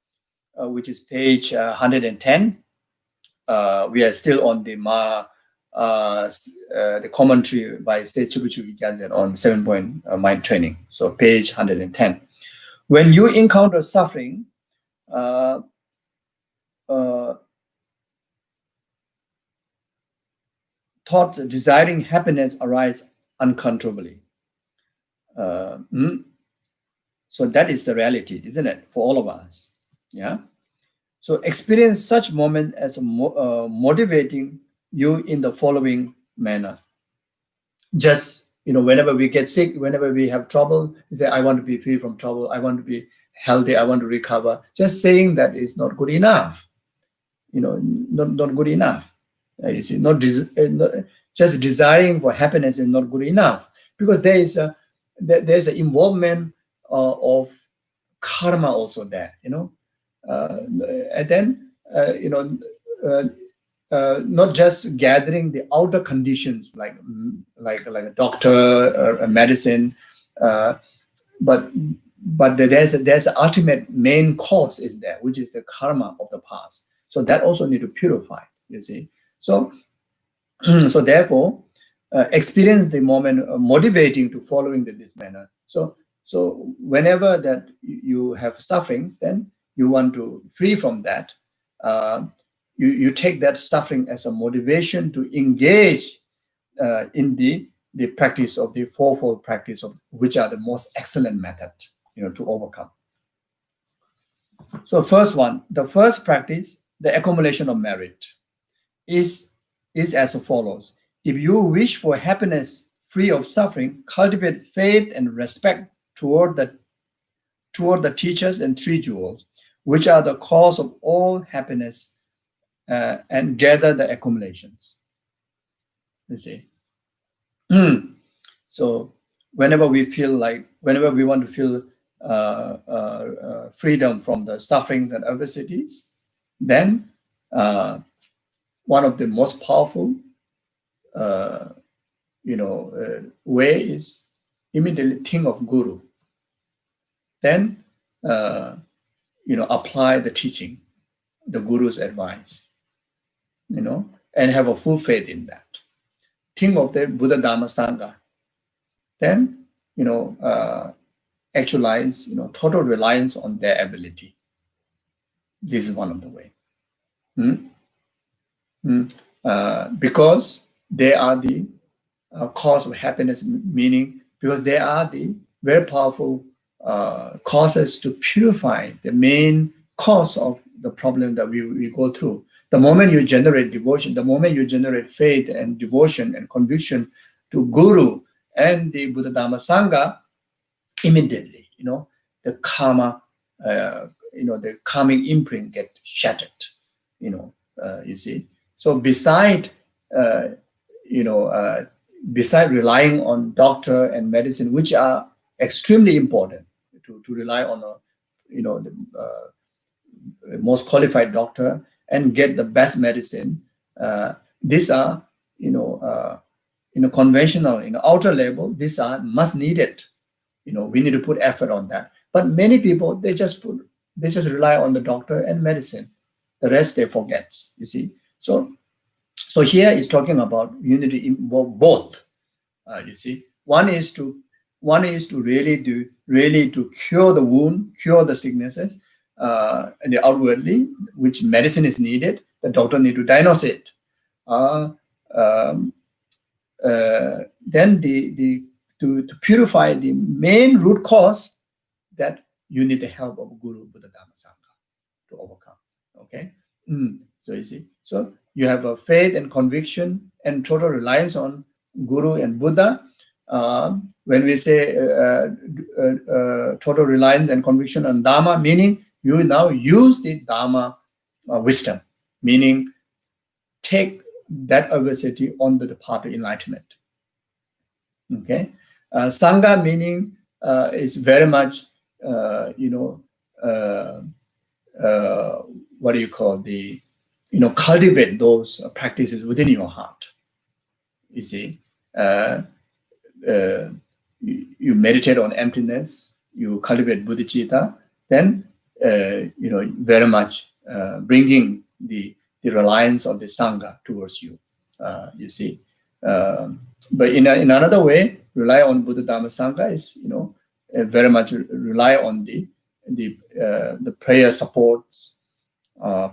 which is page 110. We are still on the commentary by Sage Chibuchu Gyaltsen on 7-point mind training. So page 110. When you encounter suffering, thoughts desiring happiness arise uncontrollably. So that is the reality, isn't it, for all of us? Yeah. So experience such moment as motivating you in the following manner. Just, whenever we get sick, whenever we have trouble, we say, I want to be free from trouble, I want to be healthy, I want to recover. Just saying that is not good enough. Not good enough. You see, just desiring for happiness is not good enough, because there's an involvement of karma also there, and then not just gathering the outer conditions like a doctor or a medicine, but there's an ultimate main cause is there, which is the karma of the past. So that also need to purify. You see, so therefore, experience the moment motivating to following this manner. So whenever that you have sufferings, then you want to free from that. You take that suffering as a motivation to engage in the practice of the fourfold practice, of which are the most excellent method, to overcome. So the first practice, the accumulation of merit, is as follows. If you wish for happiness free of suffering, cultivate faith and respect toward the teachers and three jewels, which are the cause of all happiness, and gather the accumulations. You see. So whenever we want to feel freedom from the sufferings and adversities, then one of the most powerful way is immediately think of Guru. Then apply the teaching, the Guru's advice, and have a full faith in that. Think of the Buddha Dharma Sangha. Then actualize total reliance on their ability. This is one of the way. Because they are the cause of happiness, meaning because they are the very powerful causes to purify the main cause of the problem that we go through. The moment you generate devotion, the moment you generate faith and devotion and conviction to Guru and the Buddha Dharma Sangha, immediately, the karma, the karmic imprint get shattered, you see. So beside relying on doctor and medicine, which are extremely important to rely on the most qualified doctor and get the best medicine, these are conventional outer level, these are must needed. We need to put effort on that. But many people, they just rely on the doctor and medicine. The rest they forget, you see. So here is talking about unity in both. You see, one is to really to cure the wound, cure the sicknesses, and outwardly, which medicine is needed. The doctor need to diagnose it. Then to purify the main root cause, that you need the help of Guru, Buddha, Dharma, Sangha to overcome. Okay, so you see, so you have a faith and conviction and total reliance on Guru and Buddha. When we say total reliance and conviction on Dharma, meaning you now use the Dharma wisdom, meaning take that adversity onto the path of enlightenment. Okay, Sangha meaning is very much what do you call cultivate those practices within your heart. You see, you meditate on emptiness, you cultivate bodhicitta, then very much bringing the reliance of the Sangha towards you. You see, but in another way, rely on Buddha Dharma Sangha is very much rely on the prayer supports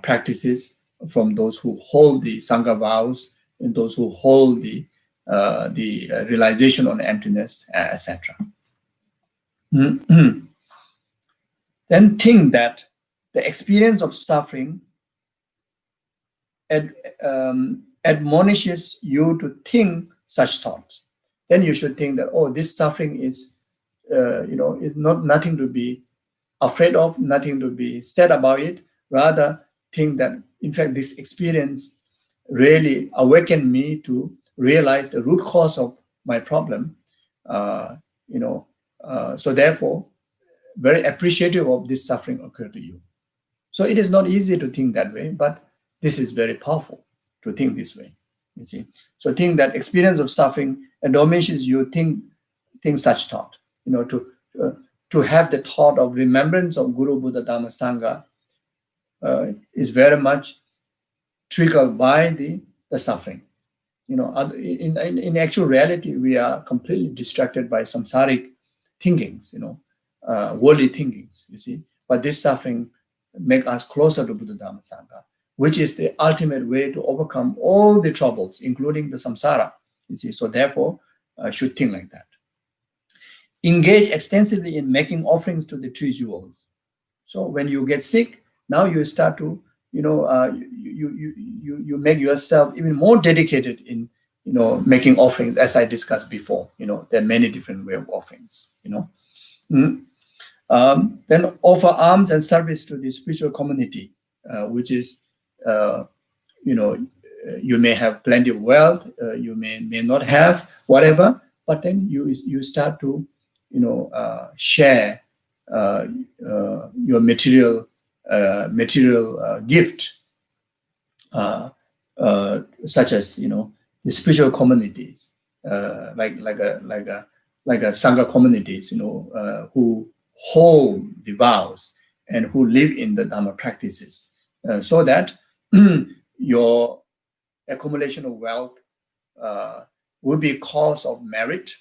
practices from those who hold the Sangha vows and those who hold the realization on emptiness, etc. Then think that the experience of suffering admonishes you to think such thoughts. Then you should think that, oh, this suffering is not nothing to be afraid of, nothing to be sad about it. Rather, think that, in fact, this experience really awakened me to realize the root cause of my problem. So therefore, very appreciative of this suffering occurred to you. So it is not easy to think that way, but this is very powerful to think this way. You see, so think that experience of suffering admonishes you think such thought. To have the thought of remembrance of Guru, Buddha, Dharma, Sangha is very much triggered by the suffering. In actual reality, we are completely distracted by samsaric thinkings, worldly thinkings, you see. But this suffering makes us closer to Buddha, Dharma, Sangha, which is the ultimate way to overcome all the troubles, including the samsara, you see. So therefore, should think like that. Engage extensively in making offerings to the three jewels. So when you get sick, now you start to, you make yourself even more dedicated in, making offerings, as I discussed before. There are many different ways of offerings. Then offer alms and service to the spiritual community, which is, you may have plenty of wealth, you may not have whatever, but then you start to, share your material gift, such as the spiritual communities, like a sangha communities, who hold the vows and who live in the Dharma practices, so that your accumulation of wealth will be cause of merit,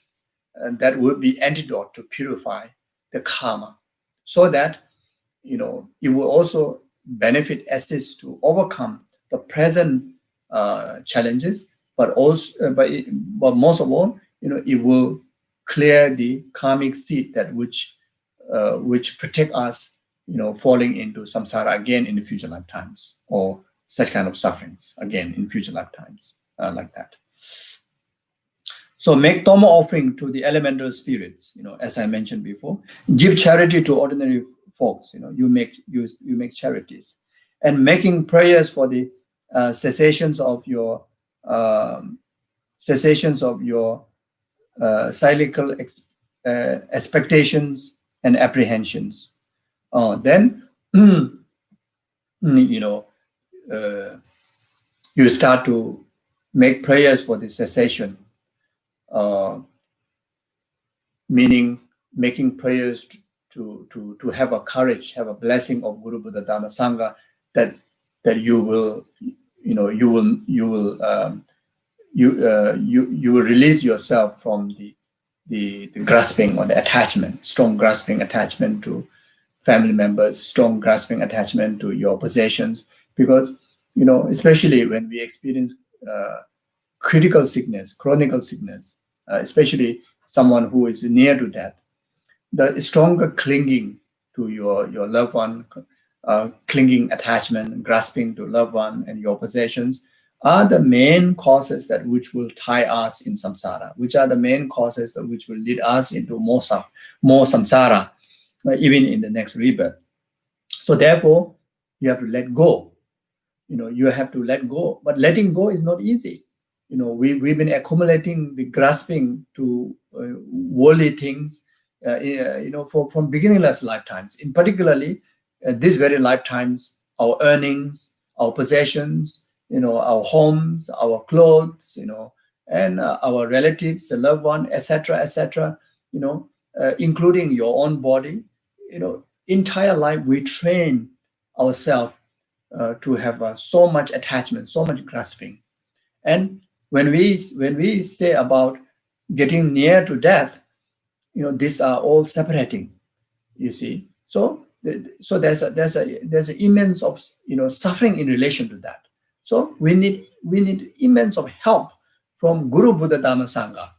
and that will be antidote to purify the karma, so that it will also benefit, assist to overcome the present challenges, but also, but most of all, it will clear the karmic seed that which protect us, falling into samsara again in the future lifetimes, or such kind of sufferings again in future lifetimes, like that. So make Dharma offering to the elemental spirits, as I mentioned before. Give charity to ordinary folks, you make charities, and making prayers for the cessations of your cyclical expectations and apprehensions. Then you start to make prayers for the cessation, meaning making prayers to have a courage, have a blessing of Guru Buddha Dharma Sangha, that you will release yourself from the grasping or the attachment, strong grasping attachment to family members, strong grasping attachment to your possessions, because especially when we experience critical sickness, chronic sickness, especially someone who is near to death, the stronger clinging to your loved one, clinging attachment, grasping to loved one and your possessions, are the main causes that which will tie us in samsara, which are the main causes that which will lead us into more samsara, even in the next rebirth. So therefore, you have to let go. You have to let go, but letting go is not easy. We've been accumulating the grasping to worldly things, from beginningless lifetimes. In particularly, these very lifetimes, our earnings, our possessions, our homes, our clothes, and our relatives, a loved one, etc., including your own body. Entire life we train ourselves to have so much attachment, so much grasping. And when we say about getting near to death, these are all separating. You see, so there's an immense of suffering in relation to that. So we need immense of help from Guru Buddha Dharma Sangha,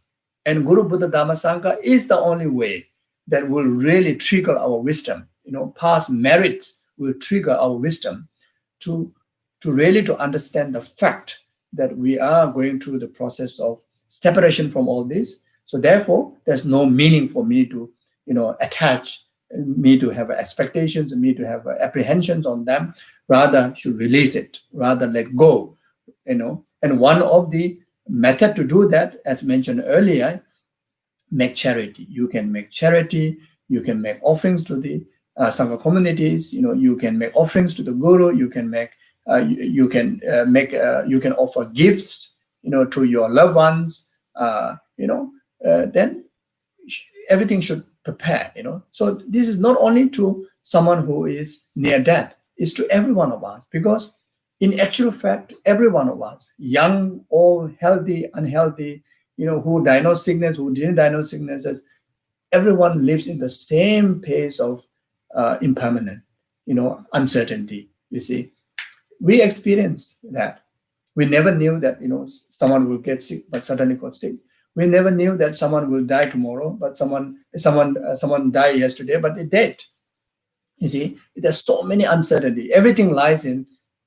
and Guru Buddha Dharma Sangha is the only way that will really trigger our wisdom. Past merits will trigger our wisdom to really to understand the fact that we are going through the process of separation from all this. So therefore, there's no meaning for me to, attach, me to have expectations, me to have apprehensions on them. Rather, should release it, rather let go, And one of the method to do that, as mentioned earlier, make charity. You can make charity. You can make offerings to the Sangha communities. You can make offerings to the Guru. You can make you can offer gifts, to your loved ones. Then everything should prepare. So this is not only to someone who is near death; it's to every one of us, because in actual fact, every one of us, young, old, healthy, unhealthy, who diagnosed sickness, who didn't diagnose sicknesses, everyone lives in the same pace of impermanent, uncertainty. You see, we experience that. We never knew that someone will get sick, but suddenly got sick. We never knew that someone will die tomorrow, but someone died yesterday, but they dead. You see, there's so many uncertainty. Everything lies in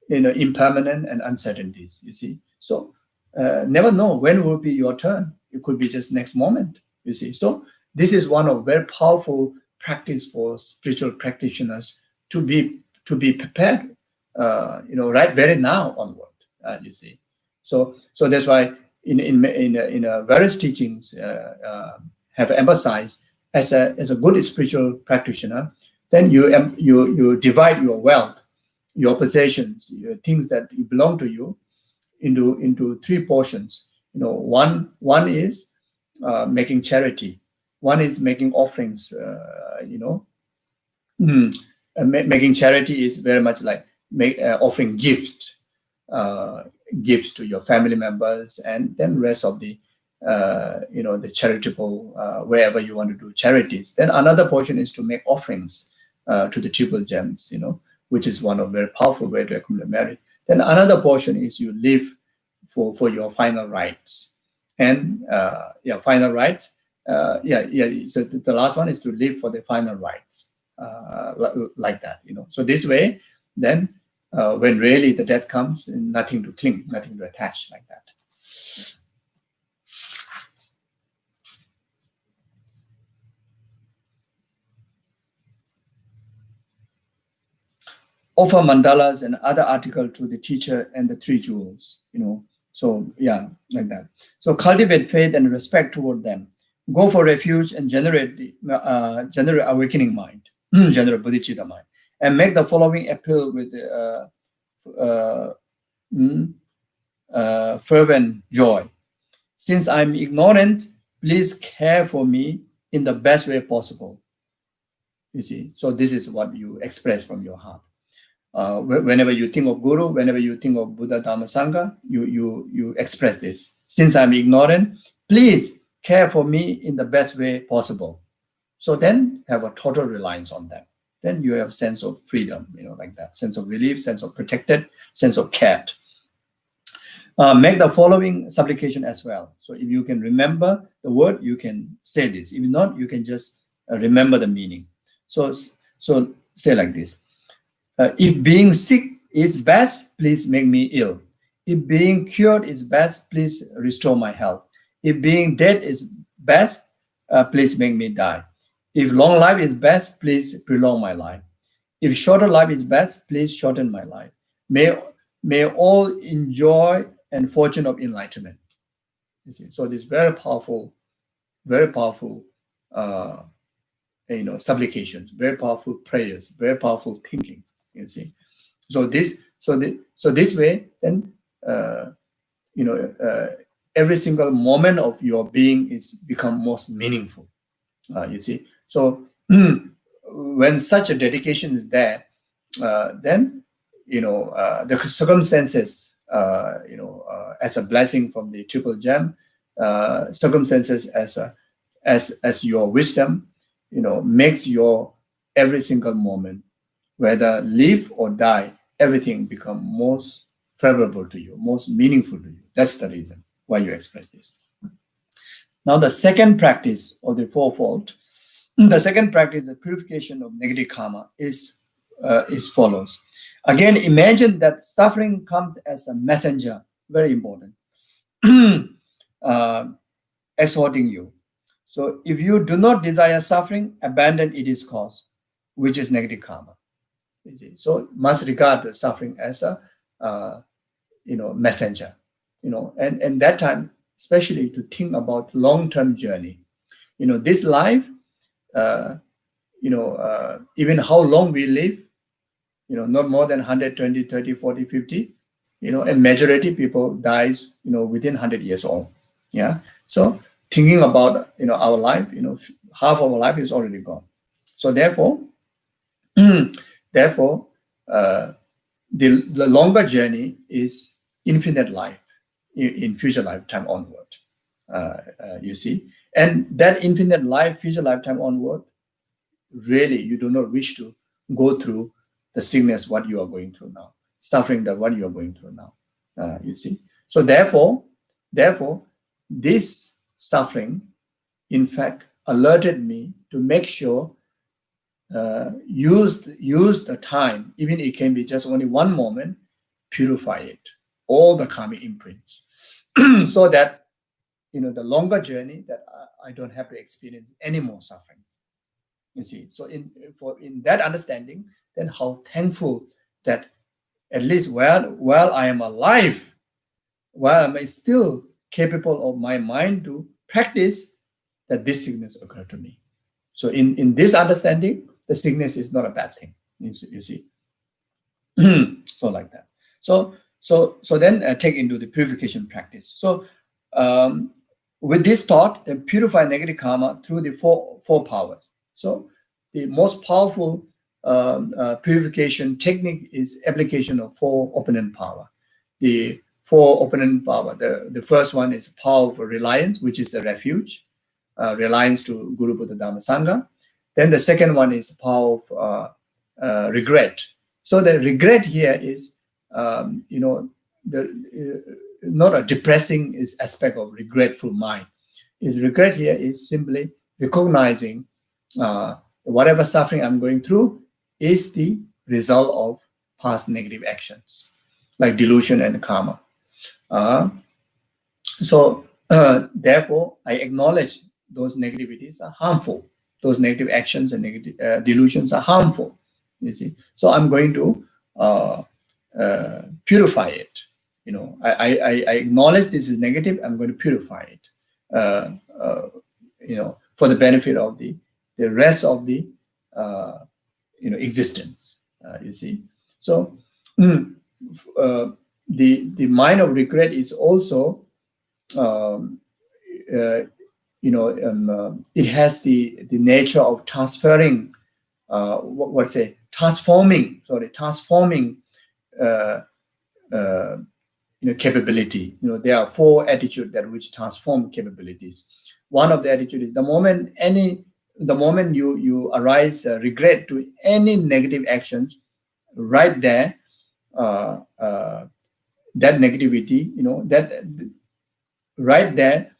impermanent and uncertainties. You see, so never know when will be your turn. It could be just next moment. You see, so this is one of very powerful practice for spiritual practitioners to be prepared. Right very now onward. You see, so that's why in various teachings have emphasized as a good spiritual practitioner, then you divide your wealth, your possessions, your things that belong to you into three portions. One is making charity. One is making offerings. Making charity is very much like offering gifts to your family members, and then rest of the the charitable wherever you want to do charities. Then another portion is to make offerings to the triple gems, which is one of very powerful way to accumulate merit. Then another portion is you live for your final rights, and final rights So the last one is to live for the final rights, like that, So this way, then when really the death comes, nothing to cling, nothing to attach, like that. Offer mandalas and other articles to the teacher and the three jewels, So yeah, like that. So cultivate faith and respect toward them. Go for refuge and generate awakening mind, generate bodhicitta mind, and make the following appeal with fervent joy. Since I'm ignorant, please care for me in the best way possible. You see, so this is what you express from your heart. Whenever you think of Guru, whenever you think of Buddha, Dharma, Sangha, you express this. Since I'm ignorant, please care for me in the best way possible. So then have a total reliance on them. Then you have a sense of freedom, like that. Sense of relief, sense of protected, sense of cared. Make the following supplication as well. So if you can remember the word, you can say this. If not, you can just remember the meaning. So say like this. If being sick is best, please make me ill. If being cured is best, please restore my health. If being dead is best, please make me die. If long life is best, please prolong my life. If shorter life is best, please shorten my life. May all enjoy and fortune of enlightenment. You see? So this very powerful supplications, very powerful prayers, very powerful thinking. You see, so this way, then every single moment of your being is become most meaningful. You see, so when such a dedication is there, then the circumstances, as a blessing from the triple gem, circumstances as your wisdom, makes your every single moment, whether live or die, everything become most favorable to you, most meaningful to you. That's the reason why you express this. Now, the second practice of the fourfold, the second practice, the purification of negative karma, is follows. Again, imagine that suffering comes as a messenger, very important, exhorting you. So if you do not desire suffering, abandon its cause, which is negative karma. So must regard the suffering as a messenger, and that time, especially to think about long-term journey. This life, even how long we live, not more than 120, 30, 40, 50, and majority people dies, within 100 years old. Yeah. So thinking about, our life, half of our life is already gone. So therefore, the longer journey is infinite life in future lifetime onward. You see, and that infinite life, future lifetime onward, really you do not wish to go through the sickness what you are going through now, suffering that what you are going through now. You see, so therefore, this suffering, in fact, alerted me to make sure. Use the time, even it can be just only one moment, purify it, all the karmic imprints, so that the longer journey that I don't have to experience any more sufferings. You see, so in that understanding, then how thankful that at least while I am alive, while am I still capable of my mind to practice, that this sickness occurred to me. So in this understanding, the sickness is not a bad thing. You see, so like that. So then take into the purification practice. So with this thought, then purify negative karma through the four powers. So the most powerful purification technique is application of four opponent power. The four opponent power. The first one is power of reliance, which is the refuge, reliance to Guru, Buddha, Dharma, Sangha. Then the second one is power of regret. So the regret here is, not a depressing aspect of regretful mind. is regret here is simply recognizing whatever suffering I'm going through is the result of past negative actions, like delusion and karma. Therefore, I acknowledge those negativities are harmful. Those negative actions and negative delusions are harmful. You see, so I'm going to purify it. I acknowledge this is negative. I'm going to purify it. For the benefit of the rest of the existence. You see, so the mind of regret is also it has the nature of transferring transforming capability. There are 4 attitudes that which transform capabilities. One of the attitude is the moment you arise regret to any negative actions, right there, that negativity, that right there,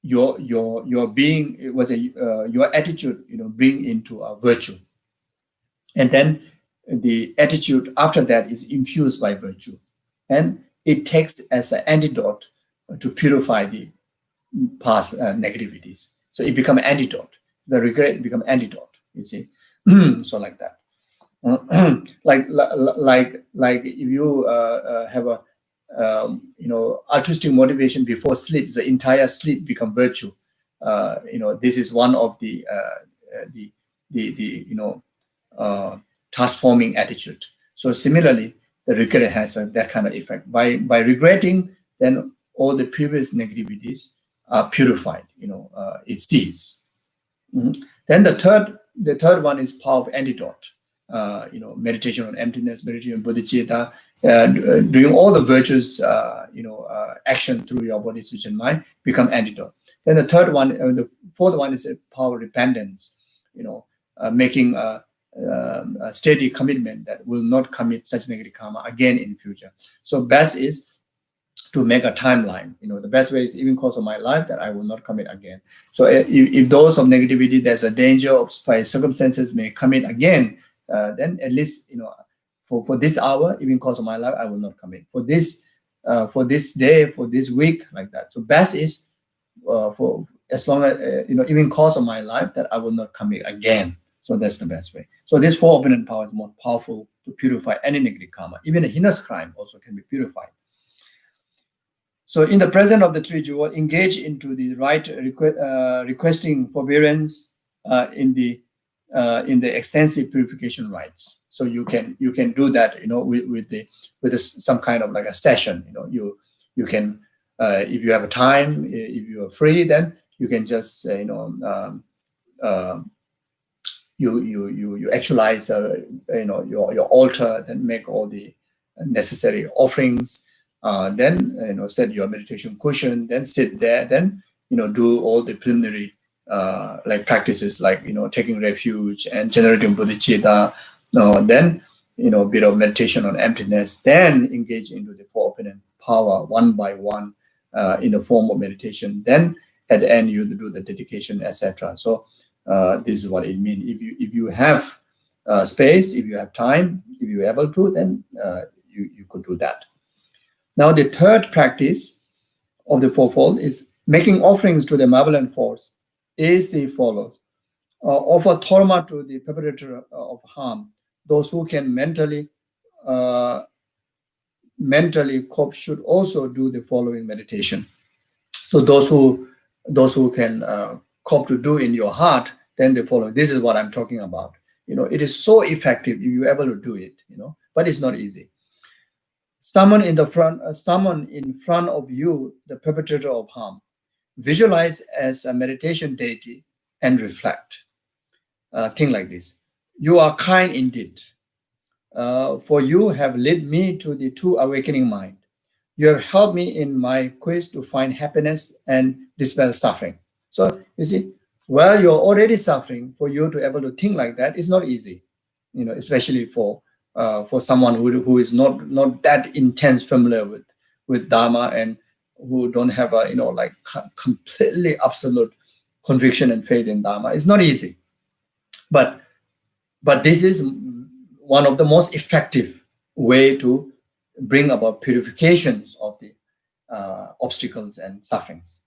your being, it was your attitude, bring into a virtue, and then the attitude after that is infused by virtue, and it takes as an antidote to purify the past negativities. So it becomes an antidote. The regret become antidote. You see, so like that. like if you have a altruistic motivation before sleep, the entire sleep become virtue. This is one of the transforming attitude. So similarly, the regret has that kind of effect. By regretting, then all the previous negativities are purified. It ceases. Then the third one is power of antidote. Meditation on emptiness, meditation on bodhicitta, doing all the virtues, action through your body, speech, and mind become antidote. Then the fourth one is a power of repentance. Making a steady commitment that will not commit such negative karma again in future. So best is to make a timeline. The best way is even course of my life that I will not commit again. So if those of negativity, there's a danger of by circumstances may commit again, then at least for this hour, even course of my life, I will not commit. For this day, for this week, like that. So best is for as long as even course of my life that I will not commit again. So that's the best way. So this 4 opponent power is more powerful to purify any negative karma. Even a heinous crime also can be purified. So in the presence of the 3 jewels, engage into the right requesting forbearance in the extensive purification rites. So you can do that, with some kind of like a session. You can if you have a time, if you are free, then you can just you actualize your altar, then make all the necessary offerings. Then set your meditation cushion, then sit there, then do all the preliminary like practices, like taking refuge and generating bodhicitta. Then bit of meditation on emptiness, then engage into the 4 opponent power one by one in the form of meditation. Then at the end you do the dedication, etc. So this is what it means. If you have space, if you have time, if you're able to, then you could do that. Now the third practice of the fourfold is making offerings to the malevolent force is the follows. Offer Dharma to the perpetrator of harm. Those who can mentally cope should also do the following meditation. So those who can cope to do in your heart, then the following. This is what I'm talking about. It is so effective if you're able to do it. But it's not easy. Summon in front of you the perpetrator of harm. Visualize as a meditation deity and reflect. Think like this. You are kind indeed, for you have led me to the true awakening mind. You have helped me in my quest to find happiness and dispel suffering. So you see, while you're already suffering, for you to be able to think like that is not easy, especially for someone who is not that intense familiar with Dharma and who don't have a like completely absolute conviction and faith in Dharma. It's not easy, but this is one of the most effective way to bring about purifications of the obstacles and sufferings.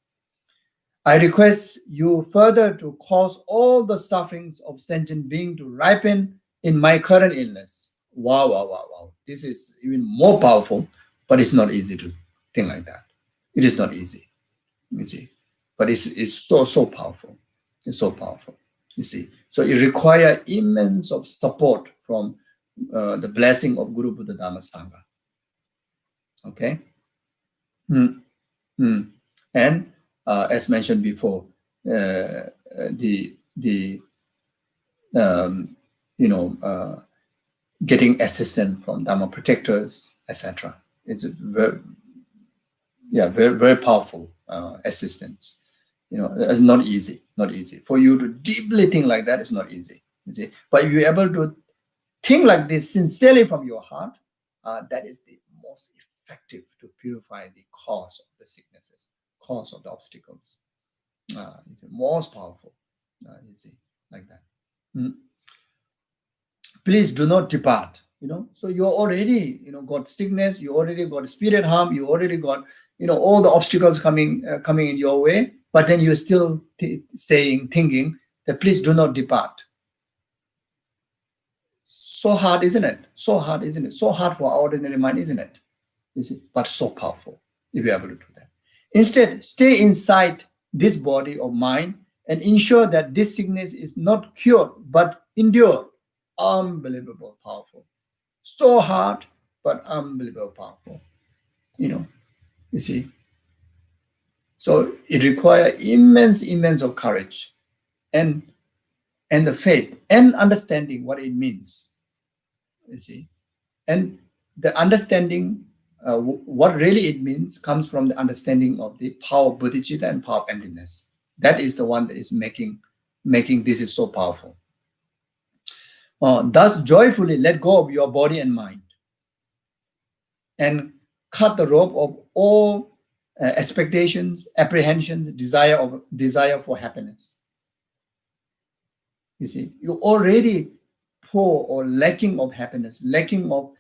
I request you further to cause all the sufferings of sentient being to ripen in my current illness. Wow, wow, wow, wow. This is even more powerful, but it's not easy to think like that. It is not easy, you see. But it's so powerful. It's so powerful, you see. So it requires immense of support from the blessing of Guru Buddha Dhamma Sangha. Okay? And as mentioned before, getting assistance from Dharma protectors, etc. is very powerful assistance. It's not easy. For you to deeply think like that is not easy. You see, but if you're able to think like this sincerely from your heart, that is the most effective to purify the cause of the sicknesses, cause of the obstacles. It's the most powerful. You see, like that. Please do not depart. So you already, got sickness. You already got spirit harm. You already got, all the obstacles coming in your way. But then you're still thinking that please do not depart. So hard, isn't it? So hard, isn't it? So hard for our ordinary mind, isn't it? You see, but so powerful if you're able to do that. Instead, stay inside this body of mine and ensure that this sickness is not cured but endured. Unbelievable powerful. So hard, but unbelievable powerful. You see. So it requires immense of courage and the faith and understanding what it means. You see. And the understanding what really it means comes from the understanding of the power of bodhicitta and power of emptiness. That is the one that is making this is so powerful. Thus joyfully let go of your body and mind and cut the rope of all expectations, apprehensions, desire for happiness. You see, you're already poor or lacking of happiness, lacking of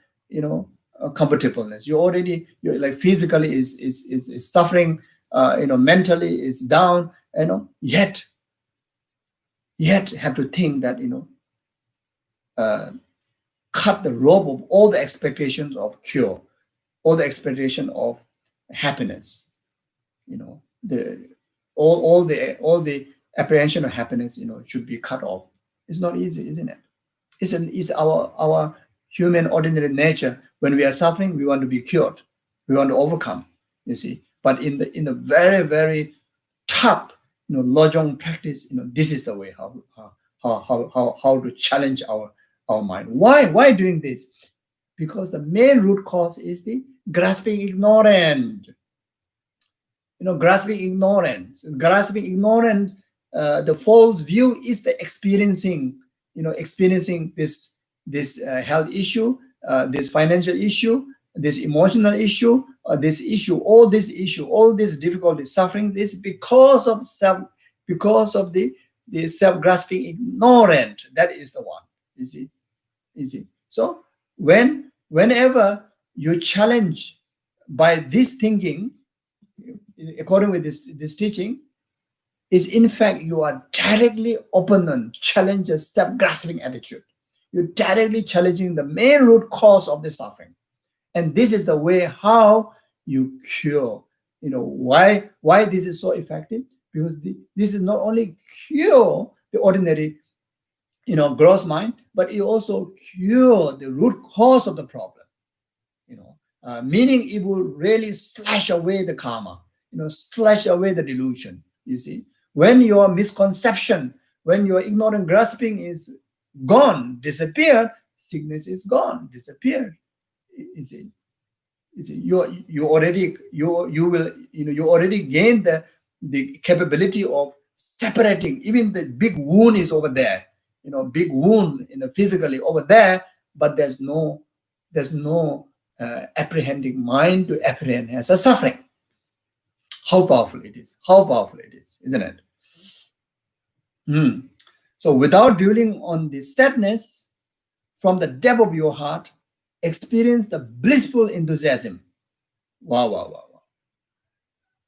comfortableness. You're like physically is suffering, mentally is down, yet have to think that cut the rope of all the expectations of cure, all the expectation of happiness, all the apprehension of happiness, should be cut off. It's not easy, isn't it? It's our human ordinary nature. When we are suffering, we want to be cured, we want to overcome. You see, but in the very very tough, Lojong practice, this is the way how to challenge our mind. Why doing this? Because the main root cause is the grasping ignorant. Grasping ignorance. The false view is the experiencing this health issue, this financial issue, this emotional issue, all this difficulty, suffering is because of the self-grasping ignorant. That is the one. You see. So whenever you challenge by this thinking, according with this teaching, is in fact you are directly opponent, challenge a self-grasping attitude. You're directly challenging the main root cause of the suffering. And this is the way how you cure. Why this is so effective? Because this is not only cure the ordinary gross mind, but it also cure the root cause of the problem. Meaning it will really slash away the karma, slash away the delusion. You see, when your misconception, when your ignorant grasping is gone, disappeared, sickness is gone, disappeared. You see, you already gained the capability of separating. Even the big wound is over there, big wound physically over there, but there's no apprehending mind to apprehend as a suffering. How powerful it is. How powerful it is, isn't it? So without dwelling on the sadness, from the depth of your heart, experience the blissful enthusiasm. Wow, wow, wow, wow.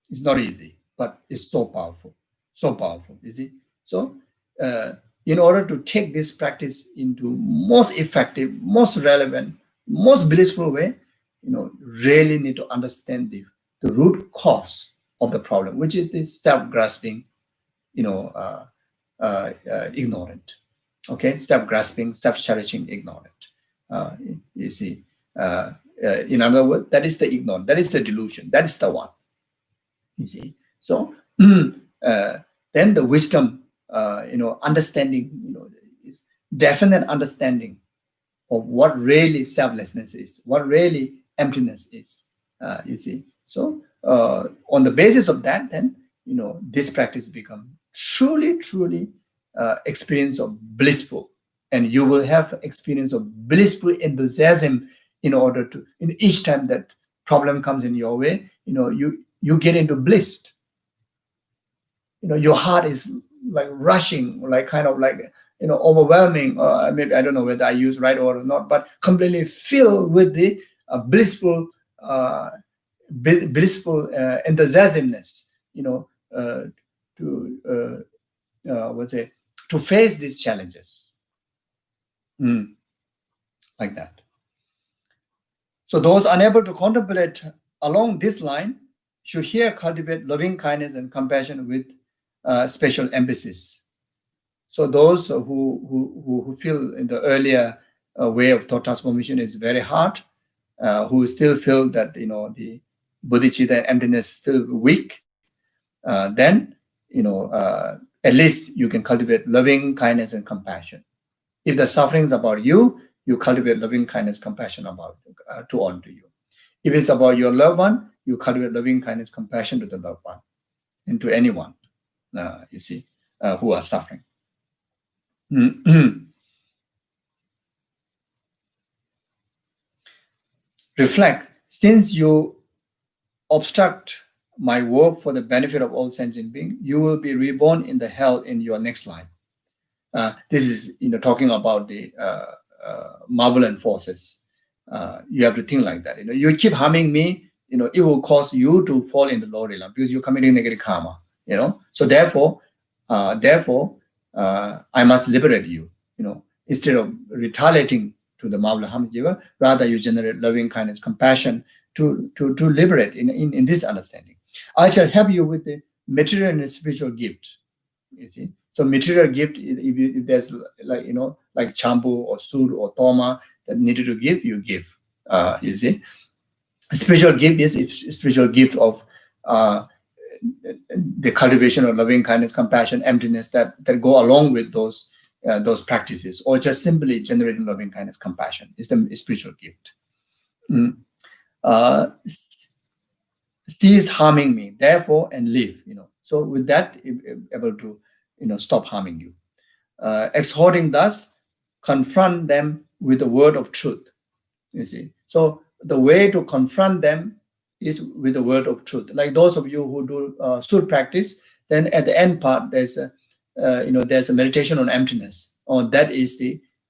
It's not easy, but it's so powerful. So powerful, you see? So in order to take this practice into most effective, most relevant, most blissful way, really need to understand the root cause of the problem, which is this self-grasping, ignorant. Okay, self-grasping, self-cherishing, ignorant. You see, in other words, that is the ignorant, that is the delusion, that is the one. You see, so then the wisdom, understanding, is definite understanding of what really selflessness is, what really emptiness is. You see, so on the basis of that, then this practice become truly, truly experience of blissful, and you will have experience of blissful enthusiasm in order to, in each time that problem comes in your way, you get into bliss. Your heart is like rushing, like kind of like overwhelming. Maybe I don't know whether I use right word or not, but completely filled with the blissful enthusiasmness. To to face these challenges, like that. So those unable to contemplate along this line should here cultivate loving kindness and compassion with special emphasis. So those who feel in the earlier way of thought transformation is very hard, who still feel that the bodhicitta and emptiness is still weak, then at least you can cultivate loving kindness and compassion. If the suffering is about you, you cultivate loving kindness, compassion about to all to you. If it's about your loved one, you cultivate loving kindness, compassion to the loved one and to anyone, you see, who are suffering. Reflect, since you obstruct my work for the benefit of all sentient beings, you will be reborn in the hell in your next life. This is talking about the malevolent forces. You have to think like that. You keep harming me, it will cause you to fall in the lower realm because you're committing negative karma. So therefore, I must liberate you. Instead of retaliating to the malevolent harm giver, rather you generate loving kindness, compassion to liberate in this understanding. I shall help you with the material and spiritual gift. You see, so material gift, if there's like chambu or sud or toma that needed to give, you give. You see, spiritual gift is spiritual gift of the cultivation of loving kindness, compassion, emptiness that go along with those practices, or just simply generating loving kindness, compassion is the spiritual gift. Cease harming me, therefore, and live. So with that, able to stop harming you. Exhorting thus, confront them with the word of truth. You see, so the way to confront them is with the word of truth. Like those of you who do sud practice, then at the end part there's a meditation on emptiness. Or that is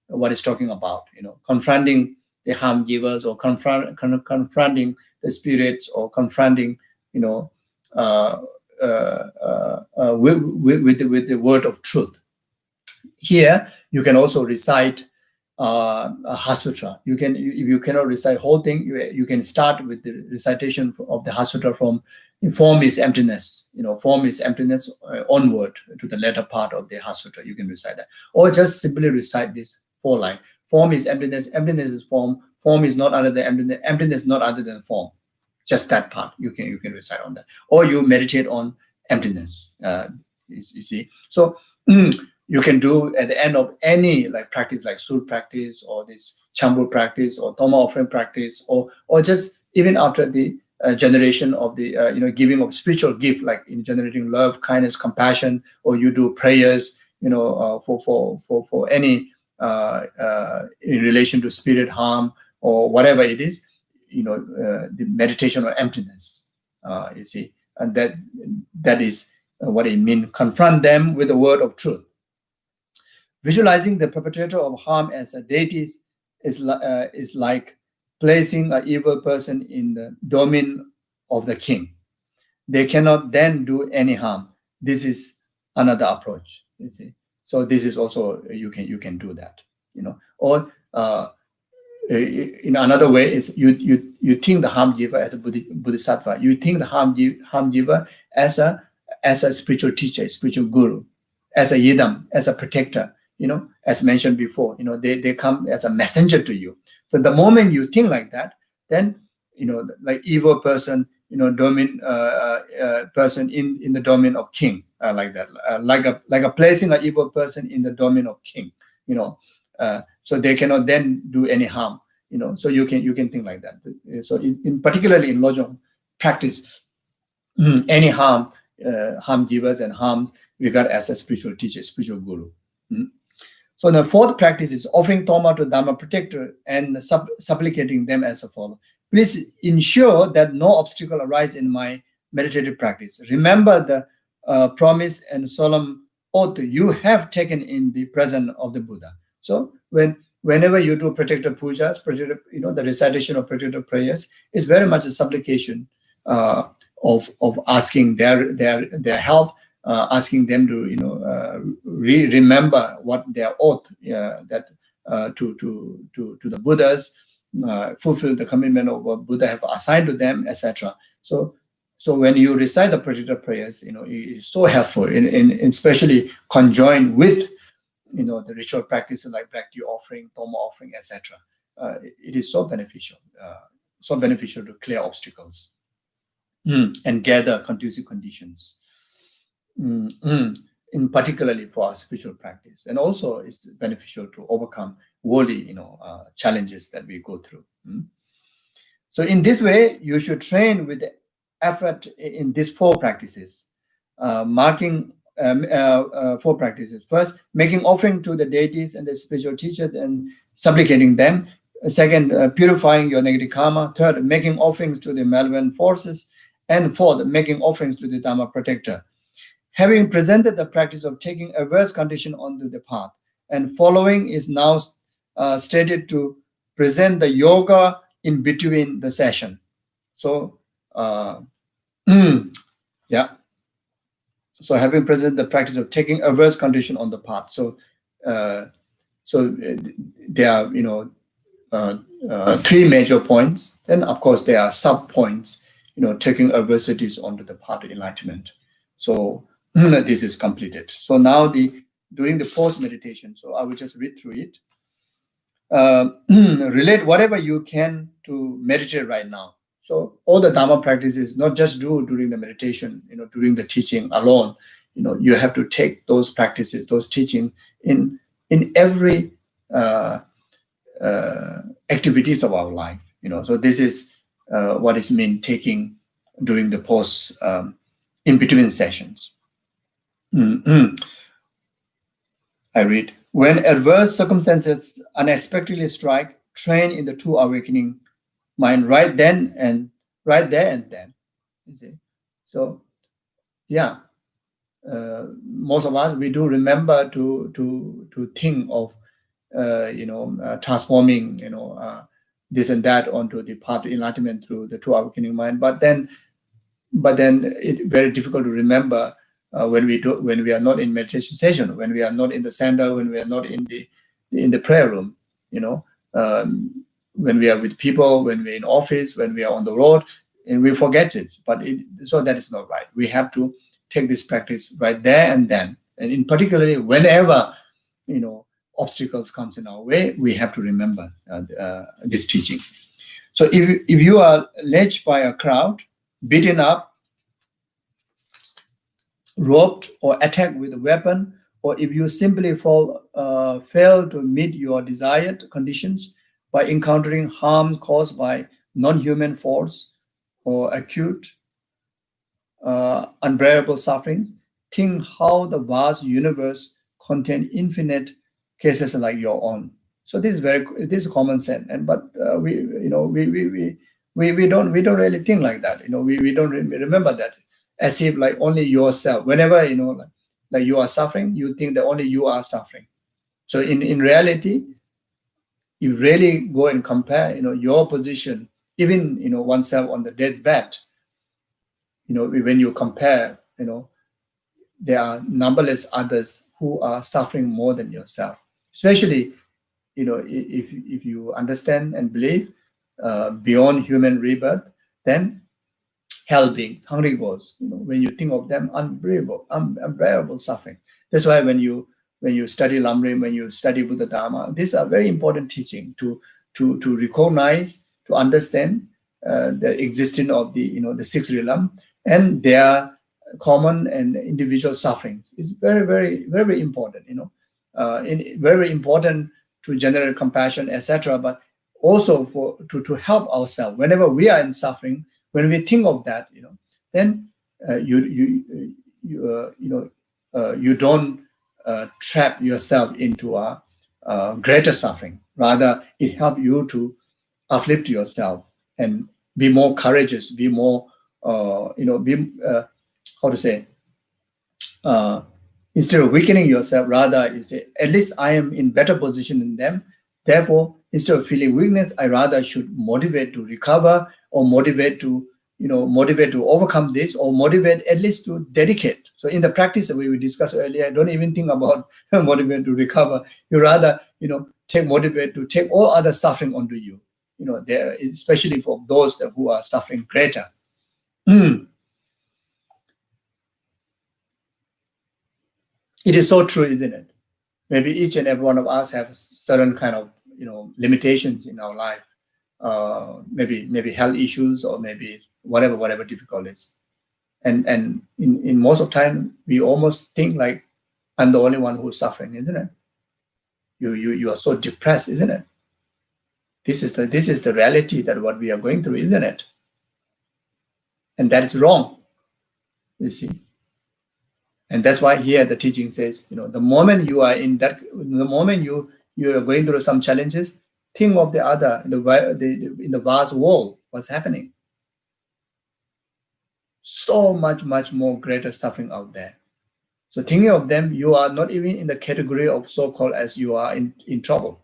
what it's talking about. Confronting the harm givers, or confronting the spirits, or confronting with the word of truth. Here you can also recite a Hasutra. If you cannot recite whole thing, you can start with the recitation of the Hasutra from form is emptiness. Form is emptiness onward to the latter part of the Hasutra. You can recite that, or just simply recite this 4 line. Form is emptiness. Emptiness is form. Form is not other than emptiness. Emptiness is not other than form. Just that part you can recite on that, or you meditate on emptiness. You see, so. You can do at the end of any practice, like sud practice, or this chambu practice, or toma offering practice, or just even after the generation of the giving of spiritual gift, like in generating love, kindness, compassion, or you do prayers for any in relation to spirit harm or whatever it is, the meditation on emptiness. You see, And that is what it means. Confront them with the word of truth. Visualizing the perpetrator of harm as a deity is like placing an evil person in the domain of the king. They cannot then do any harm. This is another approach. You see. So this is also you can do that. Or in another way is you think the harm giver as a bodhisattva. You think the harm giver as a spiritual teacher, spiritual guru, as a yidam, as a protector. As mentioned before, they come as a messenger to you. So the moment you think like that, then like evil person, domain person in the domain of king, like that, like a placing an evil person in the domain of king. So they cannot then do any harm. So you can think like that. So particularly in Lojong practice, any harm givers and harms regard as a spiritual teacher, spiritual guru. So the fourth practice is offering Dharma to Dharma protector and supplicating them as follows. Please ensure that no obstacle arises in my meditative practice. Remember the promise and solemn oath you have taken in the presence of the Buddha. So whenever you do protector pujas, the recitation of protector prayers is very much a supplication of asking their help, asking them to remember what their oath that to the Buddhas, fulfill the commitment of what Buddha have assigned to them, etc. So when you recite the protector prayers, it is so helpful, in especially conjoined with the ritual practices like bhakti offering, Dharma offering, etc. It is so beneficial to clear obstacles and gather conducive conditions. In particularly for our spiritual practice, and also it's beneficial to overcome worldly, challenges that we go through. So in this way, you should train with effort in these four practices, marking four practices. First, making offering to the deities and the spiritual teachers and supplicating them. Second, purifying your negative karma. Third, making offerings to the malevolent forces. And fourth, making offerings to the Dharma protector. Having presented the practice of taking adverse condition onto the path, and following is now stated to present the yoga in between the session. So, yeah. So having presented the practice of taking adverse condition on the path. So, there are three major points. Then of course there are sub points. Taking adversities onto the path of enlightenment. So this is completed. So now during the post meditation, so I will just read through it. Relate whatever you can to meditate right now. So all the Dharma practices, not just do during the meditation, during the teaching alone. You have to take those practices, those teachings in every activities of our life. So this is what is meant taking during the post in between sessions. I read, when adverse circumstances unexpectedly strike, train in the true awakening mind right there and then. You see? So, yeah, most of us, we do remember to think of transforming this and that onto the path of enlightenment through the true awakening mind. But then it's very difficult to remember when we are not in meditation session, when we are not in the center, when we are not in the prayer room, when we are with people, when we're in office, when we are on the road, and we forget it. So that is not right. We have to take this practice right there and then, and in particularly whenever obstacles comes in our way, we have to remember this teaching. So if you are led by a crowd, beaten up, robbed, or attacked with a weapon, or if you simply fail to meet your desired conditions by encountering harm caused by non-human force or acute unbearable sufferings, think how the vast universe contains infinite cases like your own. So this is common sense, but we don't really think like that. We don't remember that. as if like only yourself. Whenever like you are suffering, you think that only you are suffering. So in reality, you really go and compare, your position, even oneself on the deathbed. When you compare, there are numberless others who are suffering more than yourself. Especially, if you understand and believe beyond human rebirth, then hell beings, hungry ghosts, when you think of them, unbearable suffering. That's why when you study Lamrim, when you study Buddha Dharma, these are very important teaching to recognize, to understand the existence of the sixth realm and their common and individual sufferings. It's very, very, very important. Very important to generate compassion, etc. But also to help ourselves whenever we are in suffering. When we think of that, then you don't trap yourself into a greater suffering. Rather, it helps you to uplift yourself and be more courageous, be more, how to say, instead of weakening yourself, rather you say, at least I am in better position than them. Therefore, instead of feeling weakness, I rather should motivate to recover, or motivate to overcome this, or motivate at least to dedicate. So in the practice that we discussed earlier, don't even think about motivate to recover. You rather, motivate to take all other suffering onto you. Especially for those who are suffering greater. It is so true, isn't it? Maybe each and every one of us have certain kind of limitations in our life. Maybe health issues, or maybe whatever difficulties. And in most of the time, we almost think like I'm the only one who's suffering, isn't it? You are so depressed, isn't it? This is the reality that what we are going through, isn't it? And that is wrong, you see. And that's why here the teaching says, the moment you are in that, the moment you are going through some challenges, think of the other in the vast world, what's happening. So much more greater suffering out there. So thinking of them, you are not even in the category of so-called as you are in trouble,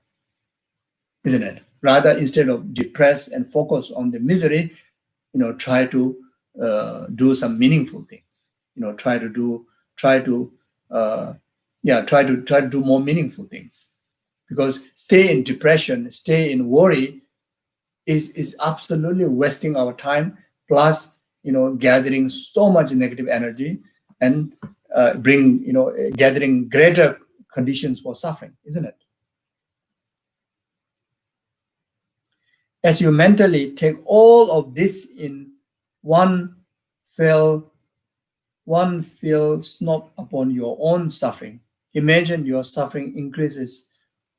isn't it? Rather, instead of depressed and focus on the misery, try to do some meaningful things. Try to do more meaningful things. Because stay in depression, stay in worry is absolutely wasting our time, plus gathering so much negative energy and gathering greater conditions for suffering, isn't it? As you mentally take all of this in one fell snap upon your own suffering, imagine your suffering increases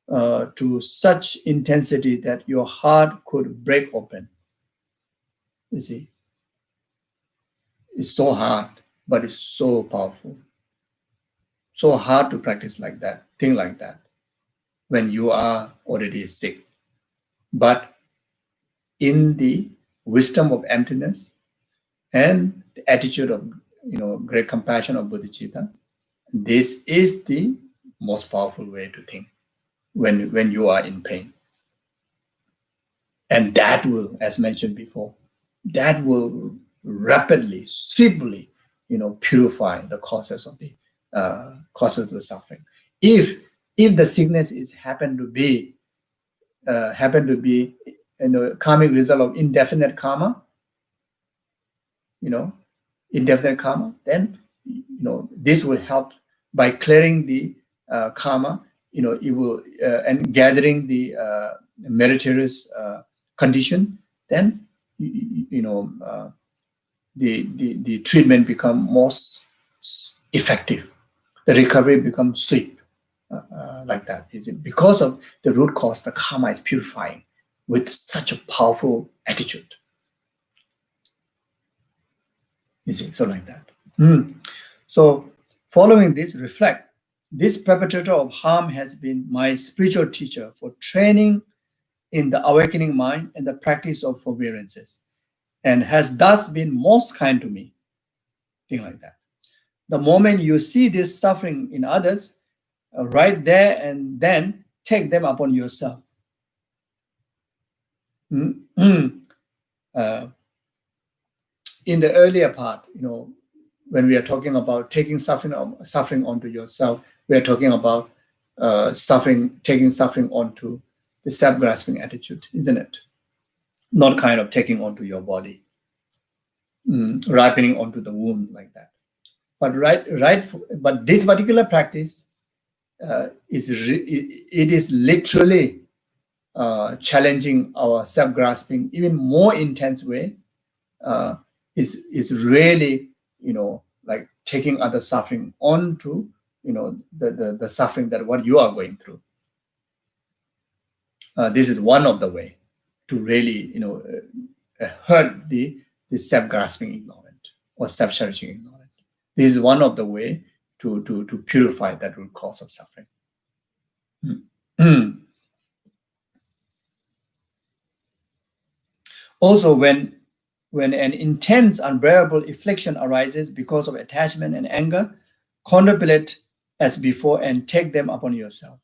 to such intensity that your heart could break open. You see, it's so hard, but it's so powerful. So hard to practice like that, think like that, when you are already sick. But in the wisdom of emptiness and the attitude of great compassion of bodhicitta, this is the most powerful way to think when you are in pain. And that will, as mentioned before, that will rapidly, swiftly, purify the causes of the suffering. If the sickness is happen to be karmic result of indefinite karma, then this will help by clearing the karma. It will and gathering the meritorious condition. Then the treatment become most effective. The recovery becomes sweet, like that. Because of the root cause, the karma is purifying with such a powerful attitude. You see, so like that. So following this, reflect. This perpetrator of harm has been my spiritual teacher for training in the awakening mind and the practice of forbearances, and has thus been most kind to me. thing like that. The moment you see this suffering in others, right there and then take them upon yourself. In the earlier part, when we are talking about taking suffering onto yourself, we are talking about taking suffering onto the self-grasping attitude, isn't it? Not kind of taking onto your body, ripening onto the wound like that. But but this particular practice is literally challenging our self-grasping even more intense way. Is really like taking other suffering onto the suffering that what you are going through. This is one of the way to really hurt the self-grasping ignorant or self-cherishing ignorant. This is one of the way to purify that root cause of suffering. Also, when an intense, unbearable affliction arises because of attachment and anger, contemplate as before and take them upon yourself.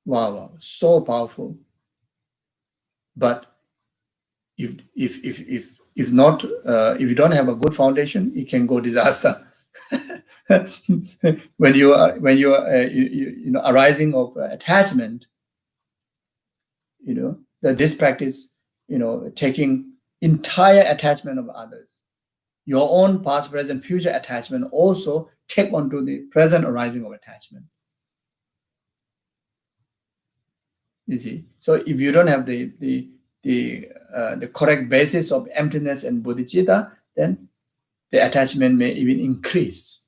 Wow, so powerful. But if not, if you don't have a good foundation, it can go disaster. when you are arising of attachment, that this practice, taking entire attachment of others, your own past, present, future attachment also take onto the present arising of attachment. You see, so if you don't have the correct basis of emptiness and bodhicitta, then the attachment may even increase.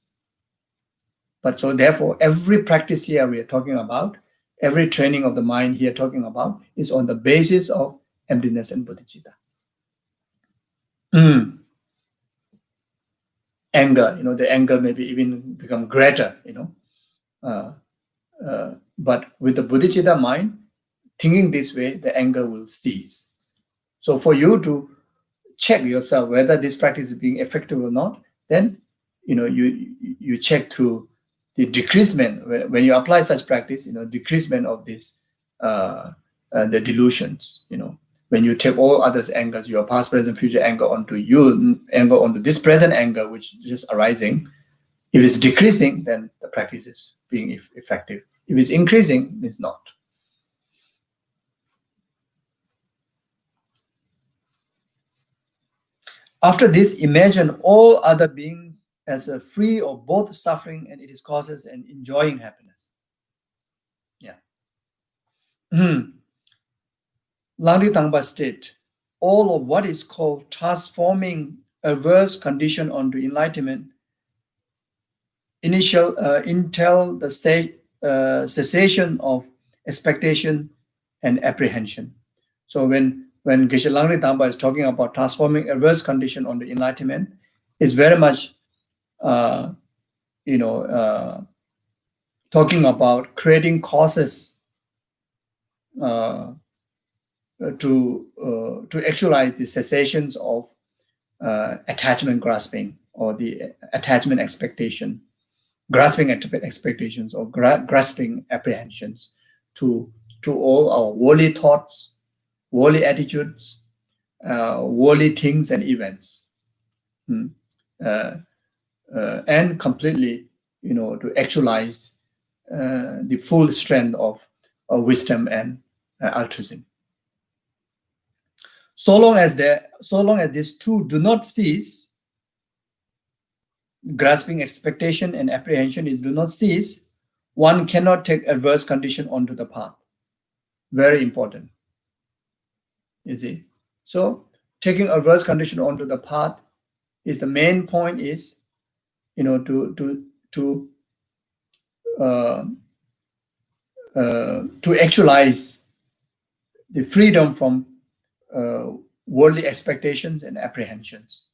But so therefore, every practice here we are talking about, every training of the mind here talking about, is on the basis of emptiness and bodhicitta. Anger, the anger maybe even become greater, but with the bodhicitta mind, thinking this way, the anger will cease. So for you to check yourself whether this practice is being effective or not, then you check through the decreasement. When you apply such practice, decreasement of this the delusions. When you take all others' angers, your past, present, future anger onto you, anger onto this present anger which is just arising. If it's decreasing, then the practice is being effective. If it's increasing, it's not. After this, imagine all other beings as free of both suffering and its causes and enjoying happiness. Yeah. Langdi Tangpa state, all of what is called transforming adverse condition onto enlightenment entail the cessation of expectation and apprehension. So when Geshe Langdi Tangpa is talking about transforming adverse condition onto enlightenment, it's very much talking about creating causes to actualize the cessations of attachment grasping or the attachment expectation, grasping expectations or grasping apprehensions to all our worldly thoughts, worldly attitudes, worldly things and events, and completely, to actualize the full strength of wisdom and altruism. So long as these two do not cease, grasping expectation and apprehension do not cease, one cannot take adverse condition onto the path. Very important. You see, so taking adverse condition onto the path is the main point. Is to actualize the freedom from worldly expectations and apprehensions,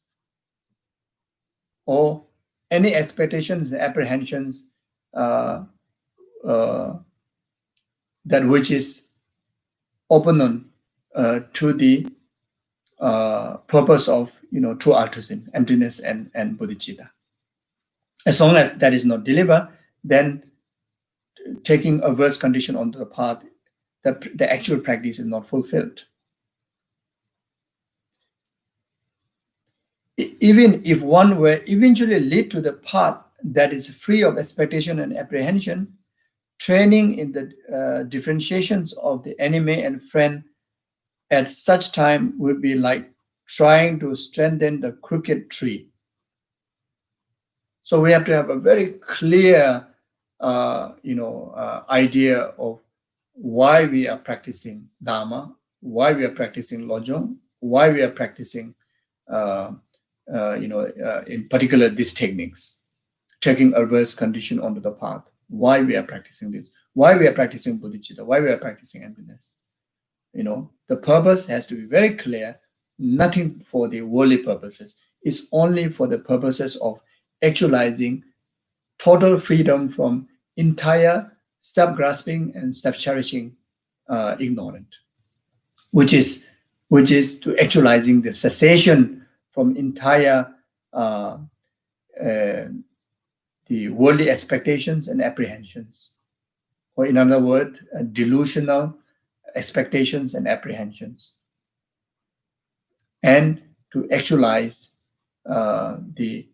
or any expectations and apprehensions that which is opponent to the purpose of true altruism, emptiness and bodhicitta. As long as that is not delivered, then taking adverse condition onto the path, the actual practice is not fulfilled. Even if one were eventually lead to the path that is free of expectation and apprehension, training in the differentiations of the enemy and friend at such time would be like trying to strengthen the crooked tree. So we have to have a very clear, idea of why we are practicing Dharma, why we are practicing Lojong, why we are practicing, in particular these techniques, taking adverse condition onto the path. Why we are practicing this? Why we are practicing bodhicitta? Why we are practicing emptiness? The purpose has to be very clear. Nothing for the worldly purposes. It's only for the purposes of actualizing total freedom from entire self-grasping and self-cherishing ignorant, which is to actualizing the cessation from entire the worldly expectations and apprehensions, or in other words, delusional expectations and apprehensions, and to actualize the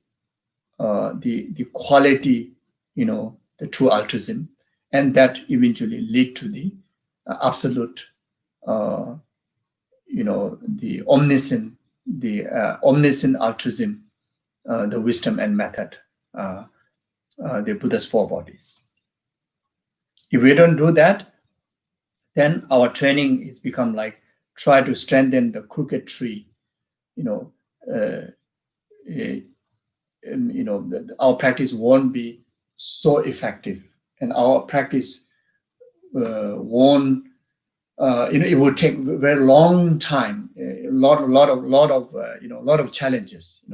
quality, the true altruism, and that eventually lead to the absolute, the omniscient, altruism, the wisdom and method, the Buddha's four bodies. If we don't do that, then our training is become like try to strengthen the crooked tree. Our practice won't be so effective, and our practice won't. It would take a very long time, a lot of challenges.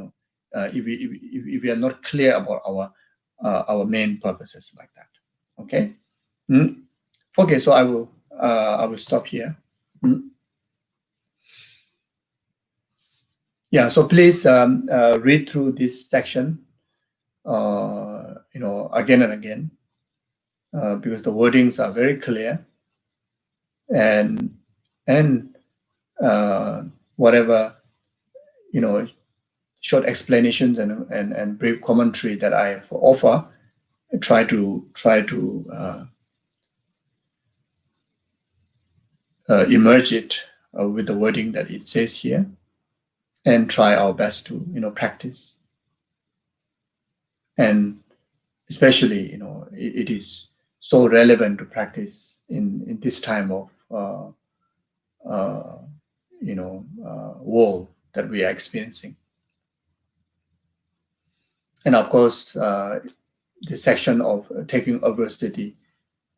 If we are not clear about our main purposes like that. Okay. Okay. So I will stop here. Yeah. So please read through this section, again and again, because the wordings are very clear, and whatever short explanations and brief commentary that I have offer, try to emerge it with the wording that it says here, and try our best to practice. And especially it is so relevant to practice in this time of war that we are experiencing. And of course, the section of taking adversity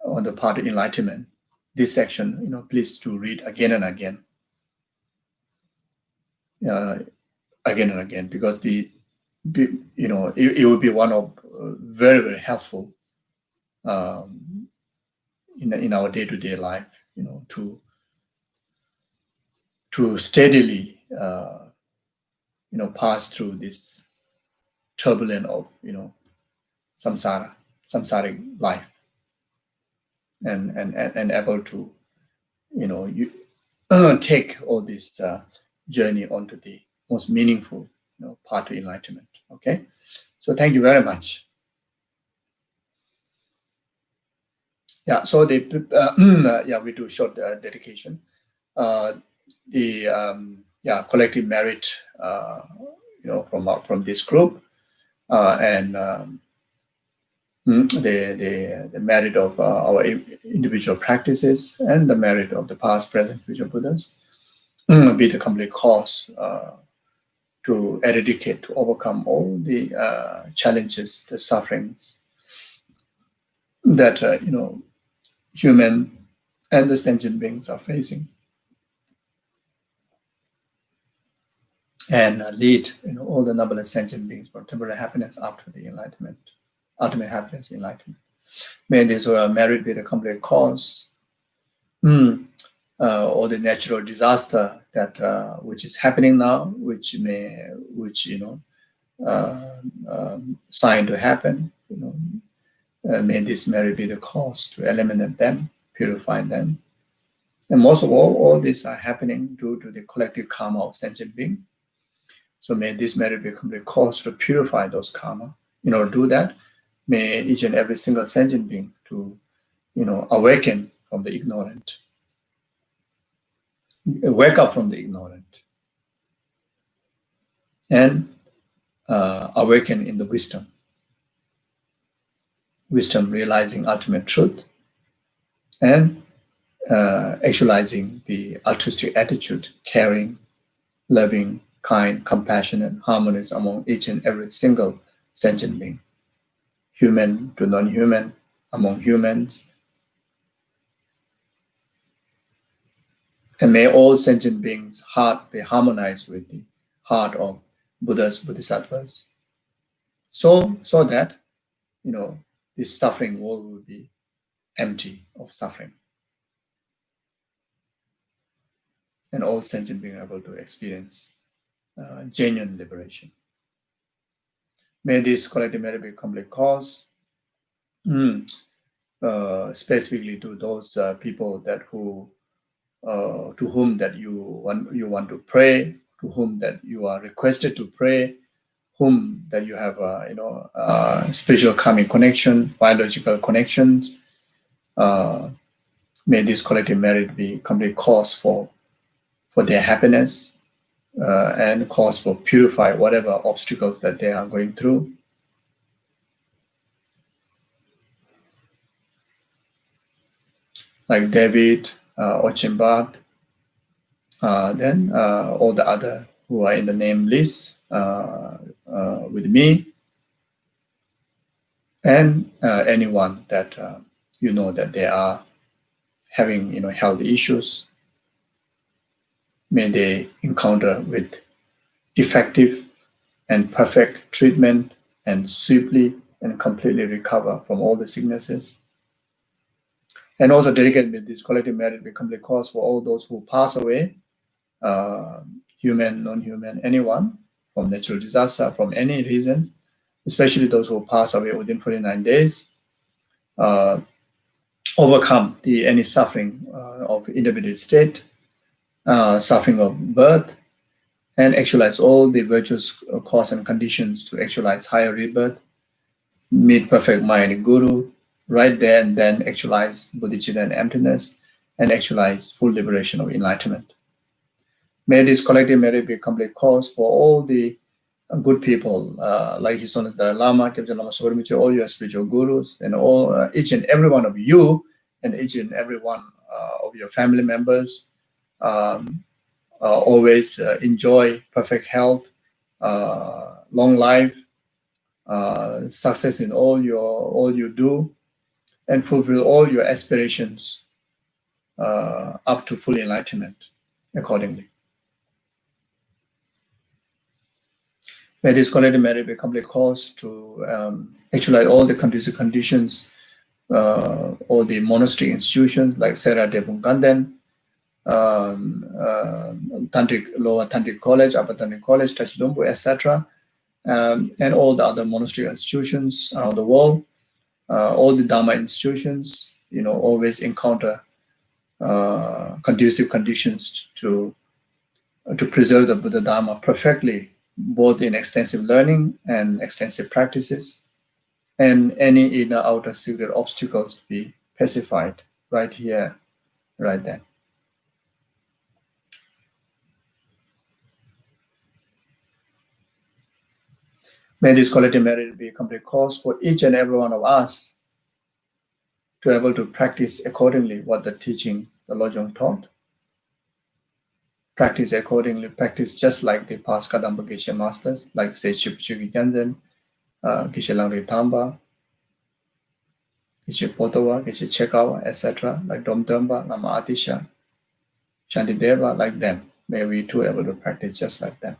on the path of enlightenment, this section, please to read again and again, because it will be one of very, very helpful in our day-to-day life, to steadily pass through this turbulence of samsaric life, and able to take all this journey onto the most meaningful path to enlightenment. Okay, so thank you very much. Yeah, so we do short dedication. The collective merit, from this group, and the merit of our individual practices, and the merit of the past, present, future Buddhas, be the complete cause to eradicate, to overcome all the challenges, the sufferings that human and the sentient beings are facing, and lead all the noble sentient beings for temporary happiness after the enlightenment, ultimate happiness, enlightenment. May this merit be the complete cause or the natural disaster that which is happening now, which sign to happen. May this merit be the cause to eliminate them, purify them. And most of all these are happening due to the collective karma of sentient being. So may this merit become the cause to purify those karma. In order to do that, may each and every single sentient being to, awaken from the ignorant, wake up from the ignorant, and awaken in the wisdom. Wisdom realizing ultimate truth and actualizing the altruistic attitude, caring, loving, kind, compassionate, harmonious among each and every single sentient being, human to non-human, among humans. And may all sentient beings' heart be harmonized with the heart of Buddhas, Bodhisattvas, so that this suffering world will be empty of suffering, and all sentient beings are able to experience genuine liberation. May this collective merit be complete cause, specifically to those people that to whom that you want to pray, to whom that you are requested to pray, whom that you have spiritual karmic connection, biological connections. May this collective merit be complete cause for their happiness and cause for purify whatever obstacles that they are going through. Like David, Ochimbat, then all the other who are in the name list with me, and anyone that that they are having health issues. May they encounter with effective and perfect treatment and swiftly and completely recover from all the sicknesses. And also dedicate with this collective merit be complete cause for all those who pass away, human, non-human, anyone, from natural disaster, from any reason, especially those who pass away within 49 days, overcome any suffering of intermediate state, suffering of birth, and actualize all the virtuous cause and conditions to actualize higher rebirth, meet perfect mind guru, right there and then actualize bodhicitta and emptiness, and actualize full liberation of enlightenment. May this collective merit be a complete cause for all the good people, like His Holiness Dalai Lama, Khyentse Lama Sokhotmi, all your spiritual gurus, and all each and every one of you, and each and every one of your family members. Always enjoy perfect health, long life, success in all you do, and fulfill all your aspirations up to full enlightenment accordingly. May this collective merit be a complete cause to actualize all the conducive conditions, all the monastery institutions like Sera Devung Ganden, Tantric, Lower Tantric College, Upper Tantric College, Tachilumbu, etc., and all the other monastery institutions around the world, all the Dharma institutions, always encounter conducive conditions to preserve the Buddha Dharma perfectly, both in extensive learning and extensive practices, and any inner outer secret obstacles be pacified right here, right then. May this collective merit be a complete cause for each and every one of us to be able to practice accordingly what the teaching the Lojong taught. Practice accordingly, practice just like the past Kadamba Geshe masters, like say Chipuchugi Gyanzen, Geshe Langri Tamba, Geshe Potawa, Geshe Chekawa, etc., like Dom Dumba, Lama Atisha, Shantideva, like them. May we too be able to practice just like them.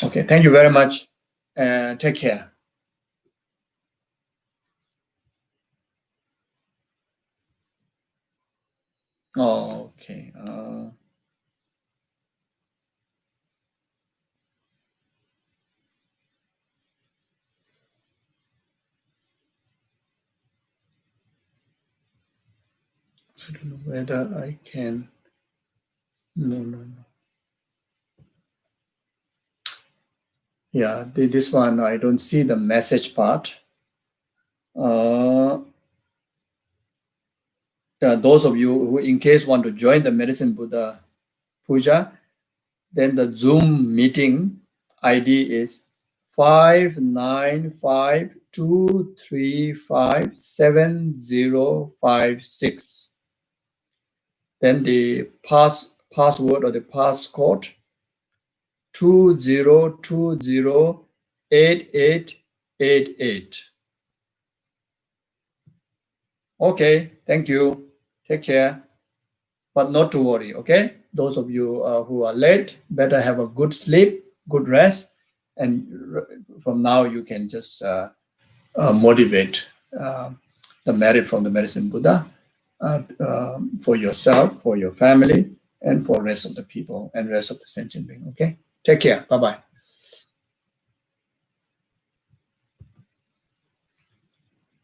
Okay, thank you very much, and take care. Oh, okay. I don't know whether I can. No, no, no. Yeah, this one I don't see the message part. Those of you who, in case, want to join the Medicine Buddha Puja, then the Zoom meeting ID is 59523570056. Then the password or the passcode 20208888. Okay, thank you. Take care. But not to worry, okay? Those of you who are late, better have a good sleep, good rest, and from now you can just motivate the merit from the Medicine Buddha for yourself, for your family, and for rest of the people and rest of the sentient being, okay? Take care. Bye-bye.